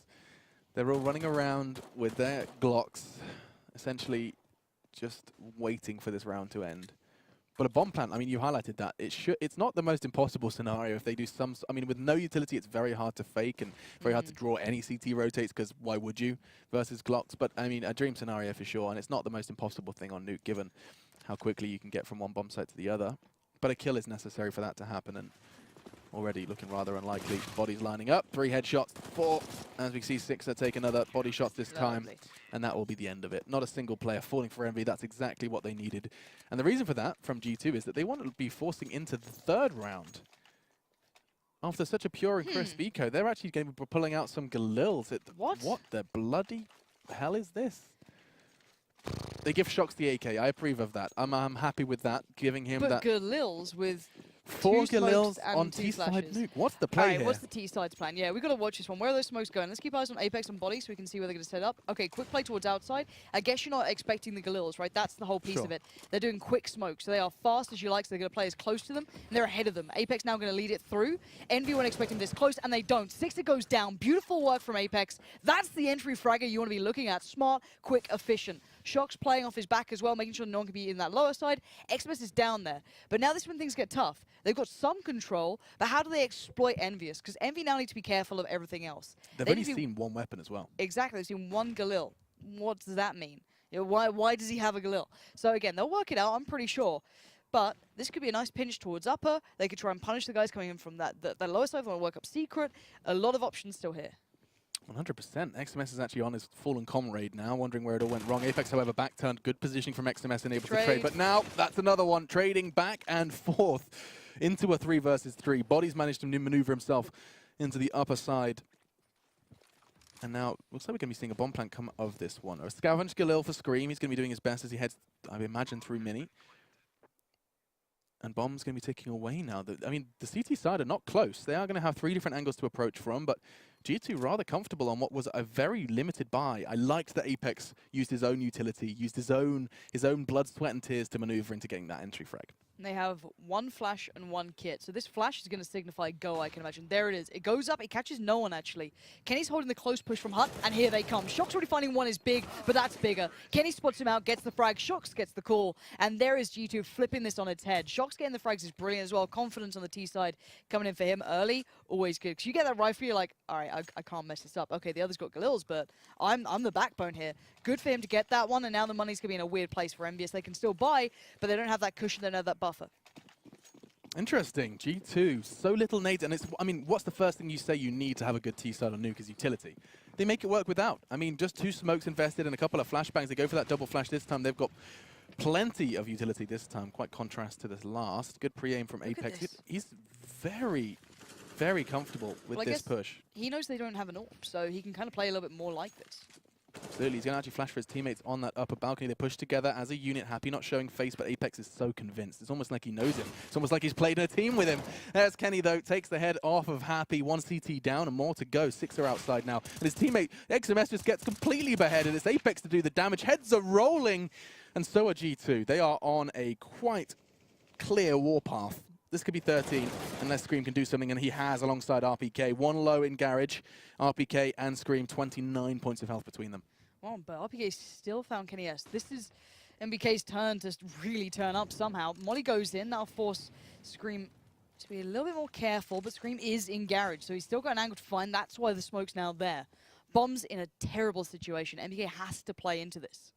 They're all running around with their Glocks, essentially just waiting for this round to end. But a bomb plant, I mean, you highlighted that. It's not the most impossible scenario if they do some... I mean, with no utility, it's very hard to fake and very hard to draw any CT rotates, because why would you versus Glocks? But, I mean, a dream scenario for sure, and it's not the most impossible thing on Nuke, given how quickly you can get from one bomb site to the other. But a kill is necessary for that to happen, and already looking rather unlikely. Bodies lining up, 3 headshots, 4. As we see, Sixer take another body shot this time, and that will be the end of it. Not a single player falling for Envy. That's exactly what they needed. And the reason for that from G2 is that they want to be forcing into the 3rd round. After such a pure and crisp eco, they're actually going to be pulling out some Galils. What the bloody hell is this? They give Shox the AK. I approve of that. I'm happy with that, giving him that. But Galils with 4 Galils on T T-side Nuke. What's the play here? What's the T-side's plan? Yeah, we've got to watch this one. Where are those smokes going? Let's keep eyes on Apex and Body so we can see where they're going to set up. Okay, quick play towards outside. I guess you're not expecting the Galils, right? That's the whole piece of it. They're doing quick smokes, so they are fast as you like, so they're going to play as close to them, and they're ahead of them. Apex now going to lead it through. Envy weren't expecting this close, and they don't. Sixer goes down. Beautiful work from Apex. That's the entry fragger you want to be looking at. Smart, quick, efficient. Shox playing off his back as well, making sure no one can be in that lower side. XMS is down there. But now this is when things get tough. They've got some control, but how do they exploit Envyus? Because Envy now need to be careful of everything else. They've only seen one weapon as well. Exactly, they've seen one Galil. What does that mean? You know, why does he have a Galil? So again, they'll work it out, I'm pretty sure. But this could be a nice pinch towards upper. They could try and punish the guys coming in from that lower side. They want to work up secret. A lot of options still here. 100%. XMS is actually on his fallen comrade now, wondering where it all went wrong. Apex, however, back-turned. Good positioning from XMS and able to trade. But now, that's another one. Trading back and forth into a 3 versus 3. Body's managed to maneuver himself into the upper side. And now, looks like we're going to be seeing a bomb plant come of this one. A Scavenge Galil for Scream. He's going to be doing his best as he heads, I imagine, through Mini. And Bomb's going to be taking away now. I mean, the CT side are not close. They are going to have 3 different angles to approach from, but G2 rather comfortable on what was a very limited buy. I liked that Apex used his own utility, used his own blood, sweat, and tears to maneuver into getting that entry frag. And they have 1 flash and 1 kit. So this flash is going to signify go, I can imagine. There it is. It goes up. It catches no one, actually. Kenny's holding the close push from Hut, and here they come. Shox already finding 1 is big, but that's bigger. Kenny spots him out, gets the frag. Shox gets the call, and there is G2 flipping this on its head. Shox getting the frags is brilliant as well. Confidence on the T side coming in for him early. Always good. Because you get that rifle, you're like, all right, I can't mess this up. Okay, the other's got Galils, but I'm the backbone here. Good for him to get that one, and now the money's going to be in a weird place for Envyus. They can still buy, but they don't have that cushion, they don't have that buffer. Interesting. G2, so little nades, and I mean, what's the first thing you say you need to have a good T-side on Nuke is utility? They make it work without. I mean, just 2 smokes invested and a couple of flashbangs. They go for that double flash this time. They've got plenty of utility this time, quite contrast to this last. Good pre-aim from Apex. He's very, very comfortable with this push. He knows they don't have an AWP, so he can kind of play a little bit more like this. Absolutely, he's going to actually flash for his teammates on that upper balcony. They push together as a unit, Happy not showing face, but Apex is so convinced. It's almost like he knows him. It's almost like he's played in a team with him. There's Kenny, though, takes the head off of Happy. 1 CT down and more to go. 6 are outside now. And his teammate, XMS, just gets completely beheaded. It's Apex to do the damage. Heads are rolling, and so are G2. They are on a quite clear warpath. This could be 13, unless Scream can do something, and he has alongside RPK. 1 low in Garage, RPK and Scream, 29 points of health between them. Well, but RPK still found Kenny S. This is MBK's turn to really turn up somehow. Molly goes in, that'll force Scream to be a little bit more careful, but Scream is in Garage, so he's still got an angle to find. That's why the smoke's now there. Bomb's in a terrible situation. MBK has to play into this.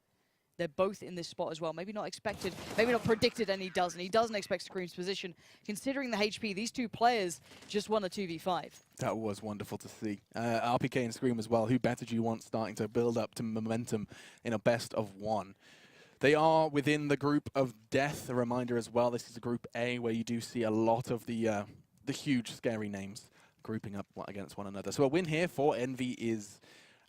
They're both in this spot as well. Maybe not expected, maybe not predicted, and he doesn't. He doesn't expect Scream's position. Considering the HP, these 2 players just won a 2v5. That was wonderful to see. RPK and Scream as well. Who better do you want starting to build up to momentum in a best of 1? They are within the group of death. A reminder as well, this is a group A where you do see a lot of the huge, scary names grouping up against one another. So a win here for Envy is,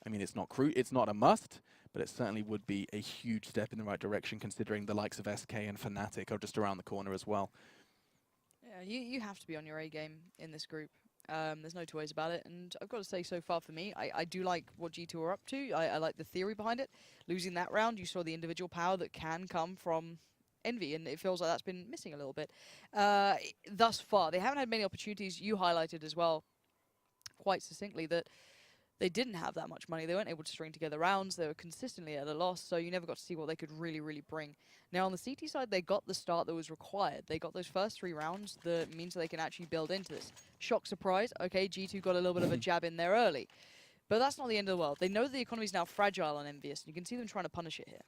I mean, it's not a must, but it certainly would be a huge step in the right direction considering the likes of SK and Fnatic are just around the corner as well. Yeah, you have to be on your A game in this group. There's no 2 ways about it, and I've got to say, so far for me, I do like what G2 are up to. I like the theory behind it. Losing that round, you saw the individual power that can come from Envy, and it feels like that's been missing a little bit. Thus far, they haven't had many opportunities. You highlighted as well, quite succinctly, that they didn't have that much money. They weren't able to string together rounds. They were consistently at a loss, so you never got to see what they could really, really bring. Now, on the CT side, they got the start that was required. They got those first 3 rounds that means that they can actually build into this. Shock surprise. Okay, G2 got a little bit of a jab in there early. But that's not the end of the world. They know that the economy is now fragile on Envyus, and you can see them trying to punish it here.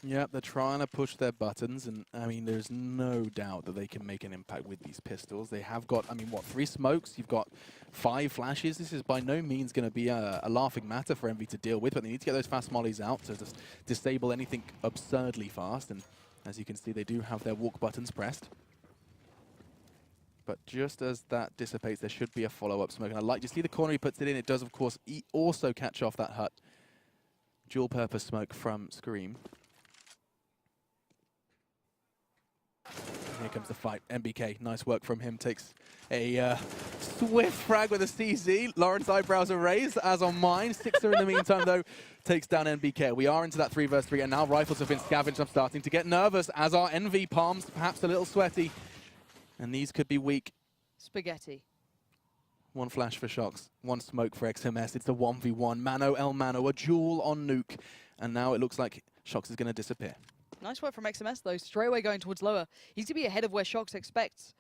Yeah, they're trying to push their buttons, and I mean, there's no doubt that they can make an impact with these pistols. They have got, I mean, what, 3 smokes? You've got 5 flashes. This is by no means going to be a laughing matter for Envy to deal with, but they need to get those fast mollies out to just disable anything absurdly fast. And as you can see, they do have their walk buttons pressed. But just as that dissipates, there should be a follow-up smoke. And I like to see the corner he puts it in. It does, of course, also catch off that hut. Dual-purpose smoke from Scream. Here comes the fight. MBK, nice work from him. Takes a swift frag with a CZ. Lawrence's eyebrows are raised, as on mine. Sixer in the meantime, though, takes down MBK. We are into that 3 versus 3, and now rifles have been scavenged. I'm starting to get nervous, as are Envy. Palms perhaps a little sweaty. And these could be weak. Spaghetti. 1 flash for Shocks, 1 smoke for XMS. It's a 1v1. Mano El Mano, a duel on Nuke. And now it looks like Shocks is going to disappear. Nice work from XMS, though. Straight away going towards lower. He's going to be ahead of where Shocks expects.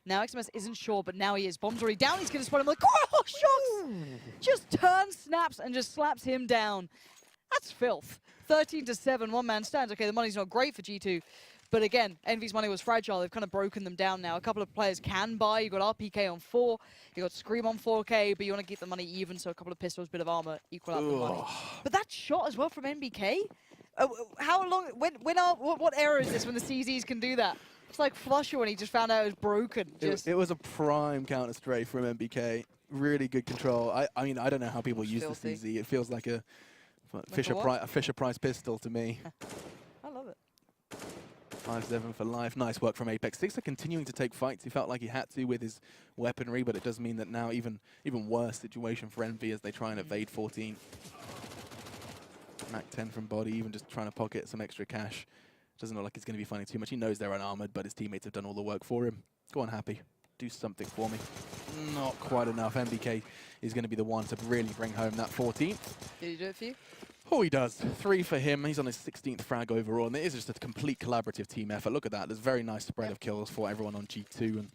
Now XMS isn't sure, but now he is. Bomb's already down. He's going to spot him like, oh, Shocks! Just turns, snaps, and just slaps him down. That's filth. 13-7, 1-man stands. Okay, the money's not great for G2. But again, Envy's money was fragile. They've kind of broken them down now. A couple of players can buy. You've got RPK on 4. You've got Scream on 4K, but you want to keep the money even, so a couple of pistols, bit of armor, equal out the money. But that shot as well from NBK? How long, what era is this when the CZs can do that? It's like Flusher when he just found out it was broken. It was a prime counter strafe from MBK. Really good control. I mean, I don't know how people use the CZ. It feels like a Fisher-Price pistol to me. I love it. 5-7 for life. Nice work from Apex. Sixer continuing to take fights. He felt like he had to with his weaponry, but it does mean that now even worse situation for Envy as they try and evade 14. Mac 10 from body, even just trying to pocket some extra cash. Doesn't look like he's going to be finding too much. He knows they're unarmored, but his teammates have done all the work for him. Go on, Happy. Do something for me. Not quite enough. MBK is going to be the one to really bring home that 14th. Did he do it for you? Oh, he does. 3 for him. He's on his 16th frag overall, and it is just a complete collaborative team effort. Look at that. There's a very nice spread of kills for everyone on G2, and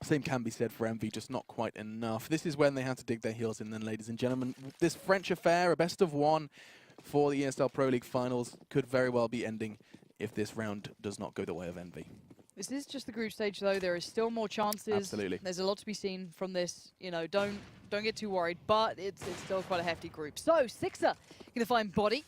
same can be said for Envy, just not quite enough. This is when they have to dig their heels in then, ladies and gentlemen. This French affair, a best of 1 for the ESL Pro League Finals, could very well be ending if this round does not go the way of Envy. This is just the group stage, though. There is still more chances. Absolutely. There's a lot to be seen from this. You know, don't get too worried, but it's still quite a hefty group. So, Sixer gonna find body.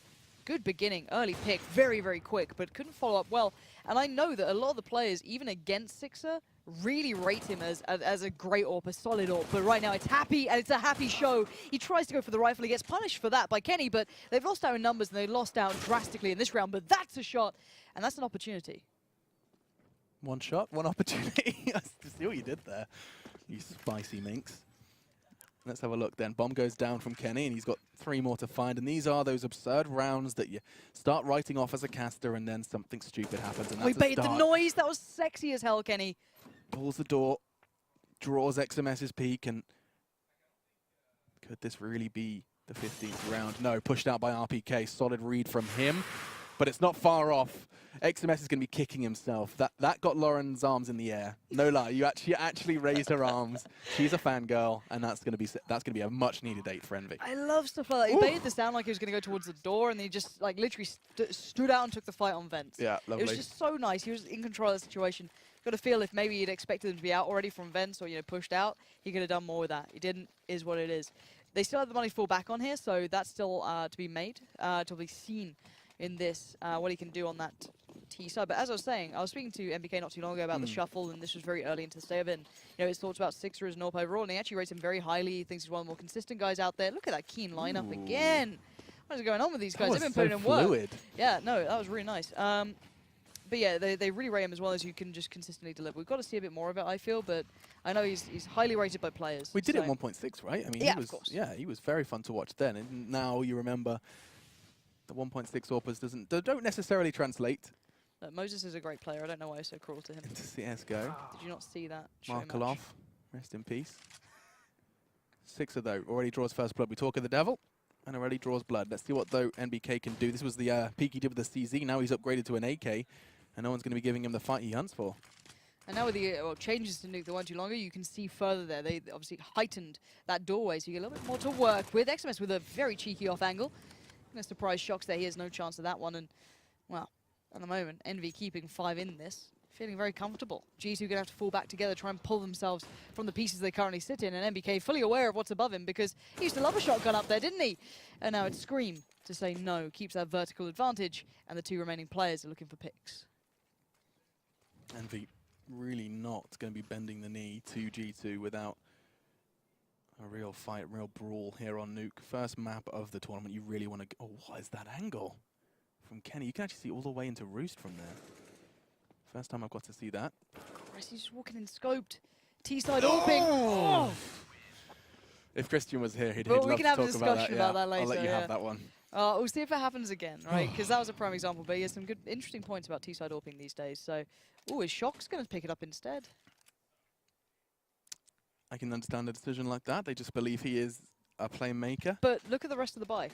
Good beginning, early pick, very, very quick, but couldn't follow up well. And I know that a lot of the players, even against Sixer, really rate him as a great AWP, a solid AWP. But right now it's Happy, and it's a Happy show. He tries to go for the rifle. He gets punished for that by Kenny, but they've lost out in numbers, and they lost out drastically in this round. But that's a shot, and that's an opportunity. 1 shot, 1 opportunity. I see what you did there, you spicy minx. Let's have a look then. Bomb goes down from Kenny, and he's got 3 more to find. And these are those absurd rounds that you start writing off as a caster, and then something stupid happens. And that's We baited the noise. That was sexy as hell, Kenny. Pulls the door, draws XMS's peak, and could this really be the 15th round? No, pushed out by RPK. Solid read from him, but it's not far off. XMS is going to be kicking himself. That got Lauren's arms in the air. No lie, you actually raised her arms. She's a fangirl, and that's going to be a much needed 8 for Envy. I love stuff like that. He baited this down like he was going to go towards the door, and he just like literally stood out and took the fight on vents. Yeah, lovely. It was just so nice. He was in control of the situation. Got to feel if maybe he'd expected him to be out already from vents or pushed out, he could have done more with that. He didn't. Is what it is. They still have the money to fall back on here, so that's still to be made, to be seen in this, what he can do on that T side. But as I was saying, I was speaking to MBK not too long ago about the shuffle, and this was very early into the stay of it. And, his thoughts about Sixer as an AWP overall, and he actually rates him very highly. He thinks he's one of the more consistent guys out there. Look at that keen lineup again. What is going on with these guys? They've been putting in work. Yeah, no, that was really nice. But yeah, they really rate him as well as you can just consistently deliver. We've got to see a bit more of it, I feel, but I know he's highly rated by players. We did it 1.6, right? I mean, yeah, of course. Yeah, he was very fun to watch then, and now you remember the 1.6 AWPers don't necessarily translate. Moses is a great player. I don't know why I'm so cruel to him. Into CSGO. Did you not see that? Markelov, rest in peace. Sixer, though, already draws first blood. We talk of the devil, and already draws blood. Let's see what, though, NBK can do. This was the peak he did with the CZ. Now he's upgraded to an AK, and no one's going to be giving him the fight he hunts for. And now with the changes to Nuke that weren't too longer, you can see further there. They obviously heightened that doorway, so you get a little bit more to work with. XMS with a very cheeky off angle. No surprise Shocks there. He has no chance of that one. And, well, at the moment, Envy keeping 5 in this. Feeling very comfortable. G2 going to have to fall back together, try and pull themselves from the pieces they currently sit in. And NBK fully aware of what's above him because he used to love a shotgun up there, didn't he? And now it's Scream to say no. Keeps that vertical advantage. And the 2 remaining players are looking for picks. Envy really not going to be bending the knee to G2 without a real fight, real brawl here on Nuke. First map of the tournament, you really want to... Oh, what is that angle from Kenny? You can actually see all the way into Roost from there. First time I've got to see that. Christ, he's just walking in scoped. T-side AWPing. Oh! If Christian was here, he'd Well, love we can to have a talk about discussion that. about that later. I'll let you have that one. We'll see if it happens again, right? Because that was a prime example, but he has some good, interesting points about T-side AWPing these days. So, is Shock's going to pick it up instead? I can understand a decision like that. They just believe he is a playmaker. But look at the rest of the buy.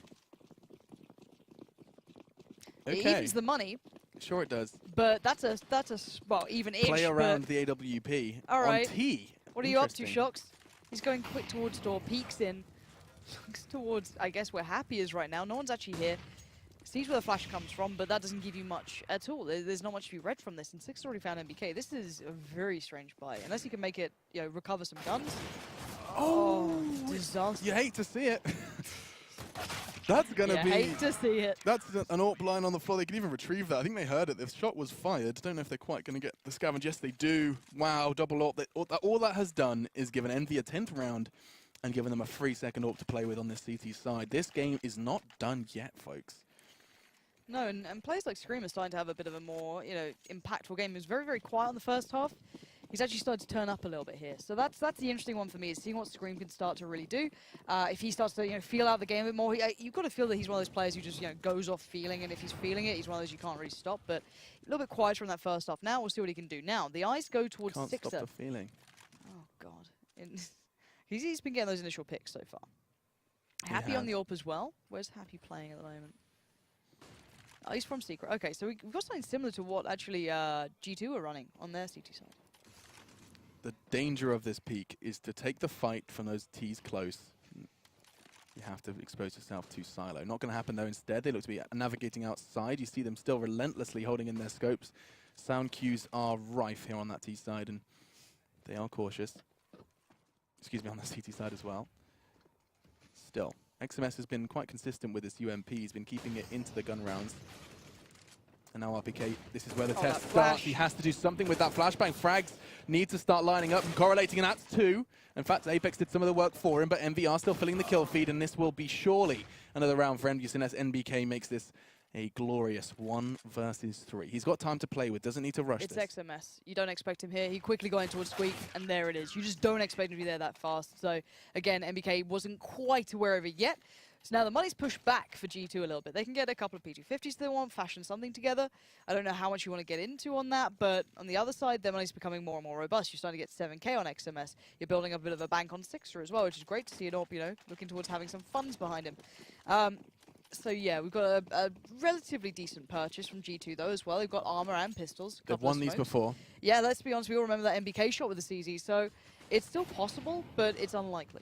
Okay. It evens the money. Sure it does. But that's a well, even-ish. Play around the AWP all right. on T. What are you up to, Shocks? He's going quick towards door, peeks in. Looks towards, I guess, where Happy is right now. No one's actually here. Sees where the flash comes from, but that doesn't give you much at all. There's not much to be read from this. And Six already found NBK. This is a very strange buy. Unless he can make it, recover some guns. Oh, disaster. You hate to see it. That's going to be... hate to see it. That's an AWP line on the floor. They can even retrieve that. I think they heard it. The shot was fired. Don't know if they're quite going to get the scavenge. Yes, they do. Wow, double AWP. All that has done is given Envy a 10th round and given them a free second AWP to play with on this CT side. This game is not done yet, folks. No, and players like Scream are starting to have a bit of a more, impactful game. He was very, very quiet in the first half. He's actually started to turn up a little bit here. So that's the interesting one for me, is seeing what Scream can start to really do. If he starts to feel out the game a bit more, you've got to feel that he's one of those players who just goes off feeling, and if he's feeling it, he's one of those you can't really stop. But a little bit quieter in that first half. Now we'll see what he can do. Now the eyes go towards Can't Sixer. stop the feeling. Oh god, he's been getting those initial picks so far. Happy has. on the AWP as well. Where's Happy playing at the moment? Oh, he's from Secret. Okay, so we've got something similar to what actually G2 are running on their CT side. The danger of this peak is to take the fight from those T's close. You have to expose yourself to Silo. Not going to happen though. Instead, they look to be navigating outside. You see them still relentlessly holding in their scopes. Sound cues are rife here on that T side, and they are cautious. Excuse me, on the CT side as well. Still, XMS has been quite consistent with his UMP. He's been keeping it into the gun rounds. And now RPK, this is where the test starts. He has to do something with that flashbang. Frags need to start lining up and correlating, and that's 2. In fact, Apex did some of the work for him, but Envy are still filling the kill feed, and this will be surely another round for Envyus unless NBK makes this a glorious 1 versus 3. He's got time to play with, doesn't need to rush this. It's XMS. You don't expect him here. He quickly got in towards Squeak, and there it is. You just don't expect him to be there that fast. So, again, NBK wasn't quite aware of it yet. So now the money's pushed back for G2 a little bit. They can get a couple of P250s if they want, fashion something together. I don't know how much you want to get into on that, but on the other side, their money's becoming more and more robust. You're starting to get 7K on XMS. You're building up a bit of a bank on Sixer as well, which is great to see it all, looking towards having some funds behind him. So yeah, we've got a relatively decent purchase from G2 though as well. They've got armor and pistols. They've won these before. Yeah, let's be honest, we all remember that MBK shot with the CZ, so it's still possible, but it's unlikely.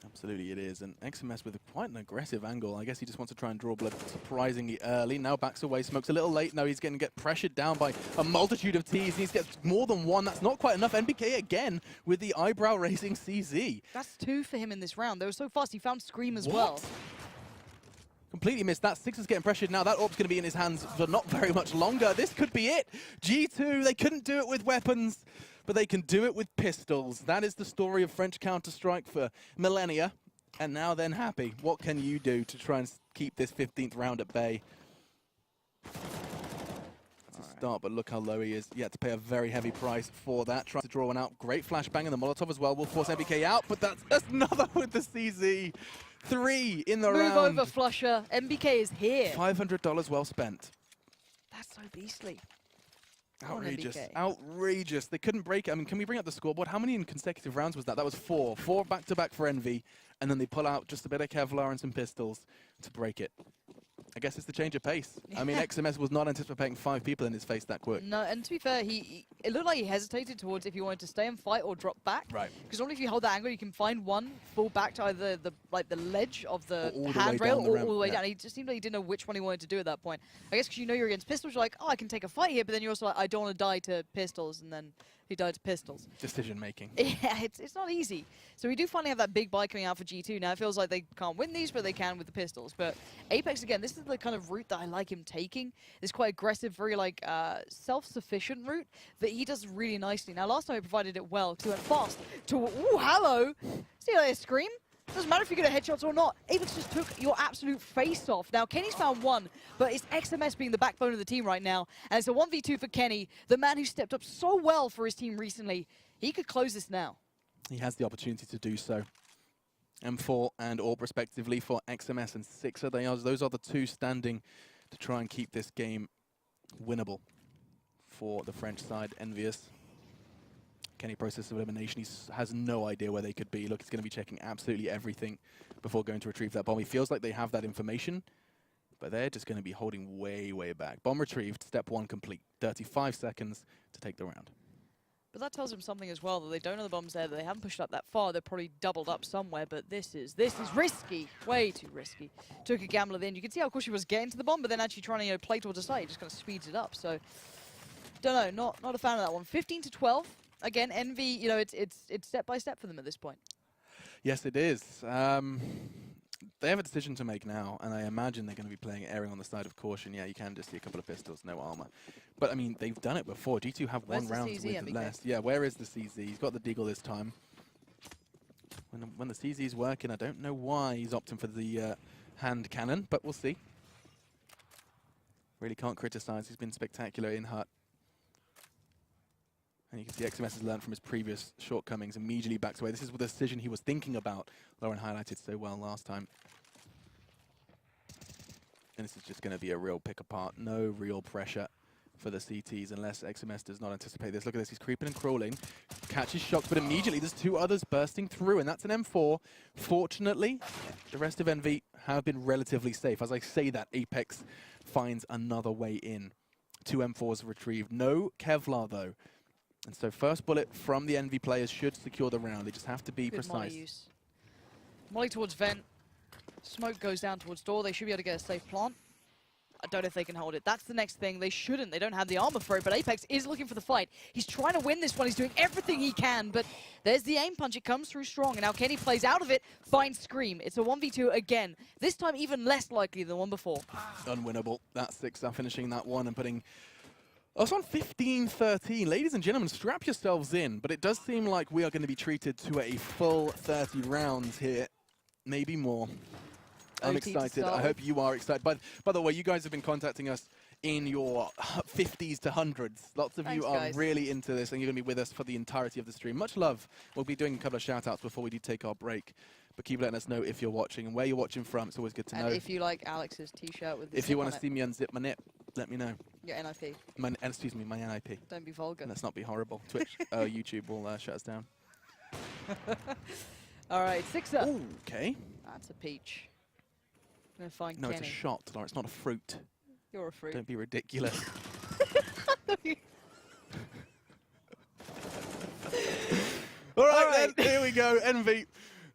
Absolutely it is, and XMS with quite an aggressive angle. I guess he just wants to try and draw blood surprisingly early. Now backs away, smokes a little late. No, he's going to get pressured down by a multitude of Ts. He needs to get more than 1. That's not quite enough. NBK again with the eyebrow-raising CZ. That's 2 for him in this round. They were so fast, he found Scream as well. Completely missed that. Six is getting pressured now. That AWP's going to be in his hands for not very much longer. This could be it. G2, they couldn't do it with weapons, but they can do it with pistols. That is the story of French Counter-Strike for millennia. And now then Happy. What can you do to try and keep this 15th round at bay? It's a start, but look how low he is. He had to pay a very heavy price for that. Trying to draw one out. Great flashbang, and the Molotov as well will force MBK out, but that's another with the CZ. 3 in the round. Move over, Flusher. MBK is here. $500 well spent. That's so beastly. Outrageous. NBK. Outrageous. They couldn't break it. I mean, can we bring up the scoreboard? How many in consecutive rounds was that? That was 4. 4 back-to-back for Envy, and then they pull out just a bit of Kevlar and some pistols to break it. I guess it's the change of pace. I mean, XMS was not anticipating 5 people in his face that quick. No, and to be fair, it looked like he hesitated towards if he wanted to stay and fight or drop back. Right. Because normally if you hold that angle, you can find one fall back to either the ledge of the Or all the way handrail down the or ramp, all the way yeah. down. He just seemed like he didn't know which one he wanted to do at that point. I guess because you know you're against pistols, you're like, oh, I can take a fight here, but then you're also like, I don't want to die to pistols, and then he died to pistols. Decision making. Yeah, it's not easy. So we do finally have that big buy coming out for G2. Now it feels like they can't win these, but they can with the pistols. But Apex, again, this is the kind of route that I like him taking. This quite aggressive, very like self-sufficient route that he does really nicely. Now last time he provided it well, because he went fast to, ooh, hello! See how they scream? Doesn't matter if you get a headshots or not. Apex just took your absolute face off. Now, Kenny's found one, but it's XMS being the backbone of the team right now. And it's a 1v2 for Kenny, the man who stepped up so well for his team recently. He could close this now. He has the opportunity to do so. M4 and AWP respectively for XMS and Sixer. Those are the 2 standing to try and keep this game winnable for the French side. Envyus. Kenny process of elimination. He has no idea where they could be. Look, he's going to be checking absolutely everything before going to retrieve that bomb. He feels like they have that information, but they're just going to be holding way, way back. Bomb retrieved, step 1 complete. 35 seconds to take the round. But that tells him something as well, that they don't know the bomb's there, that they haven't pushed up that far. They're probably doubled up somewhere, but this is risky. Way too risky. Took a gamble at the end. You can see how cool she was getting to the bomb, but then actually trying to play towards the side, just kind of speeds it up. So, don't know, not a fan of that one. 15 to 12. Again, Envy, it's step by step for them at this point. Yes, it is. They have a decision to make now, and I imagine they're going to be playing erring on the side of caution. Yeah, you can just see a couple of pistols, no armor. But, I mean, they've done it before. G2 have Where's one the round CZ, with MBK? less. Yeah, where is the CZ? He's got the Deagle this time. When the CZ is working, I don't know why he's opting for the hand cannon, but we'll see. Really can't criticize. He's been spectacular in Hut. And you can see XMS has learned from his previous shortcomings, immediately backs away. This is the decision he was thinking about. Lauren highlighted so well last time. And this is just going to be a real pick apart. No real pressure for the CTs unless XMS does not anticipate this. Look at this, he's creeping and crawling. Catches shots, but immediately there's 2 others bursting through, and that's an M4. Fortunately, the rest of Envy have been relatively safe. As I say that, Apex finds another way in. 2 M4s retrieved. No Kevlar, though. And so first bullet from the Envy players should secure the round. They just have to be Good precise. Molly use. Molly towards vent. Smoke goes down towards door. They should be able to get a safe plant. I don't know if they can hold it. That's the next thing. They shouldn't. They don't have the armor for it, but Apex is looking for the fight. He's trying to win this one. He's doing everything he can, but there's the aim punch. It comes through strong, and now Kenny plays out of it, finds Scream. It's a 1v2 again. This time even less likely than the one before. Unwinnable. That's Sixer finishing that one and putting us on 15-13. Ladies and gentlemen, strap yourselves in, but it does seem like we are going to be treated to a full 30 rounds here, maybe more. I'm excited. I hope you are excited. By the way, you guys have been contacting us in your 50s to 100s. Lots of you are really into this, and you're going to be with us for the entirety of the stream. Much love. We'll be doing a couple of shout-outs before we do take our break. But keep letting us know if you're watching and where you're watching from. It's always good to know. And if you like Alex's t-shirt with the If you want to see me unzip my nip, let me know. Your NIP. Excuse me, my NIP. Don't be vulgar. Let's not be horrible. Twitch, YouTube will shut us down. All right, Sixer. Ooh, okay. That's a peach. I'm going to find No, Kenny. it's a shot, Laura. It's not a fruit. You're a fruit. Don't be ridiculous. All right, then, here we go. Envy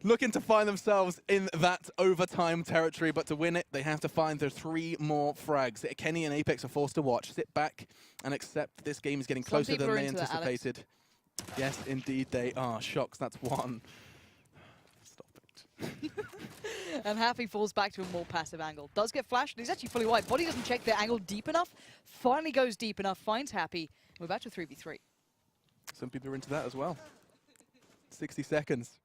looking to find themselves in that overtime territory, but to win it, they have to find the 3 more frags. Kenny and Apex are forced to watch, sit back, and accept this game is getting closer than they anticipated. Yes, indeed they are. Shocks, that's 1. Stop it. And Happy falls back to a more passive angle. Does get flashed, and he's actually fully wide. Body doesn't check the angle deep enough. Finally goes deep enough, finds Happy. We're back to 3v3. Some people are into that as well. 60 seconds.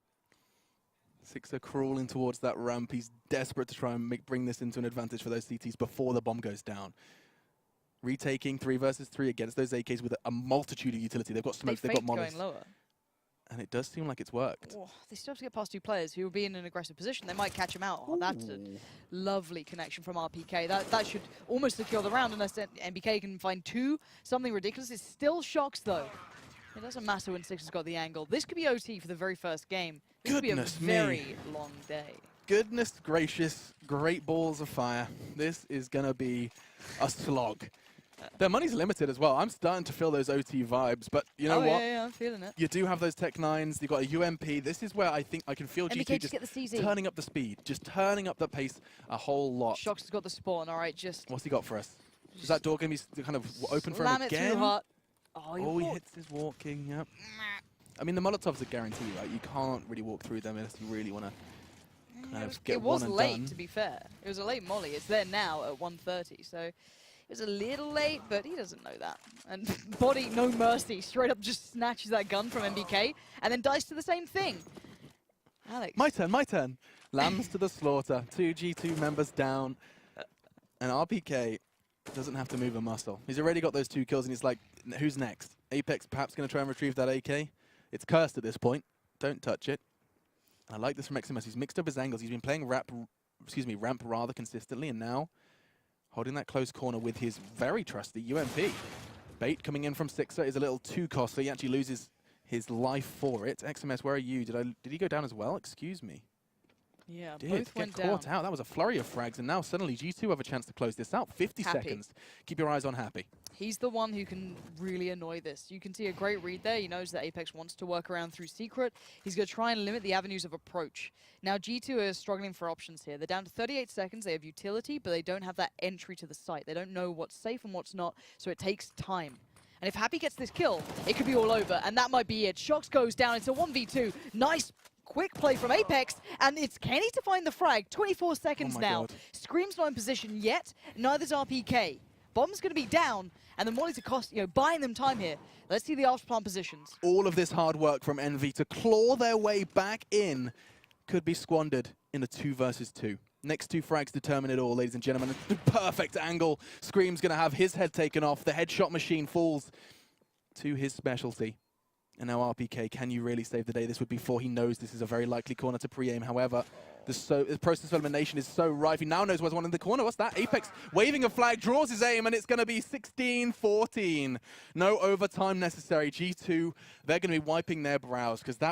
Sixer crawling towards that ramp. He's desperate to try and bring this into an advantage for those CTs before the bomb goes down. Retaking 3 versus 3 against those AKs with a multitude of utility. They've got smokes, they've got mollies. Going lower. And it does seem like it's worked. Oh, they still have to get past 2 players who will be in an aggressive position. They might catch him out. Oh, that's a lovely connection from RPK. That should almost secure the round unless MBK can find 2. Something ridiculous. It's still Shocks, though. It doesn't matter when Six has got the angle. This could be OT for the very first game. This could be a very long day. Goodness gracious, great balls of fire. This is going to be a slog. Their money's limited as well. I'm starting to feel those OT vibes, but you know what? Yeah, I'm feeling it. You do have those Tech 9s. You've got a UMP. This is where I think I can feel MBK G2 just get the CZ. turning up the speed, just turning up the pace a whole lot. Shocks has got the spawn, all right, just... What's he got for us? Is that door going to be kind of open for him Slam it again? through hard. Oh, he hits his walking, yep. I mean, the Molotovs are guaranteed, right? You can't really walk through them unless you really want to kind of get one and done. It was late, to be fair. It was a late molly. It's there now at 1:30, so it was a little late, but he doesn't know that. And Body, no mercy, straight up just snatches that gun from MBK and then dies to the same thing. Alex. My turn, my turn. Lambs to the slaughter. 2 G2 members down. And RPK doesn't have to move a muscle. He's already got those 2 kills, and he's like, who's next? Apex perhaps going to try and retrieve that AK? It's cursed at this point. Don't touch it. I like this from XMS. He's mixed up his angles. He's been playing ramp rather consistently, and now holding that close corner with his very trusty UMP. Bait coming in from Sixer is a little too costly. He actually loses his life for it. XMS, where are you? Did he go down as well? Excuse me. Yeah, Did both get went caught down. out. That was a flurry of frags, and now suddenly G2 have a chance to close this out. 50 Happy. seconds. Keep your eyes on Happy. He's the one who can really annoy this. You can see a great read there. He knows that Apex wants to work around through Secret. He's going to try and limit the avenues of approach. Now, G2 are struggling for options here. They're down to 38 seconds. They have utility, but they don't have that entry to the site. They don't know what's safe and what's not, so it takes time. And if Happy gets this kill, it could be all over, and that might be it. Shocks goes down. It's a 1v2. Nice quick play from Apex, and it's Kenny to find the frag. 24 seconds now. God. Scream's not in position yet. Neither's RPK. Bomb's going to be down, and the Mollies are buying them time here. Let's see the after plant positions. All of this hard work from Envy to claw their way back in could be squandered in a 2 versus 2. Next 2 frags determine it all, ladies and gentlemen. Perfect angle. Scream's going to have his head taken off. The headshot machine falls to his specialty. And now RPK, can you really save the day? This would be 4. He knows this is a very likely corner to pre-aim. However, the process of elimination is so rife. He now knows what's one in the corner. What's that? Apex waving a flag, draws his aim, and it's going to be 16-14. No overtime necessary. G2, they're going to be wiping their brows because that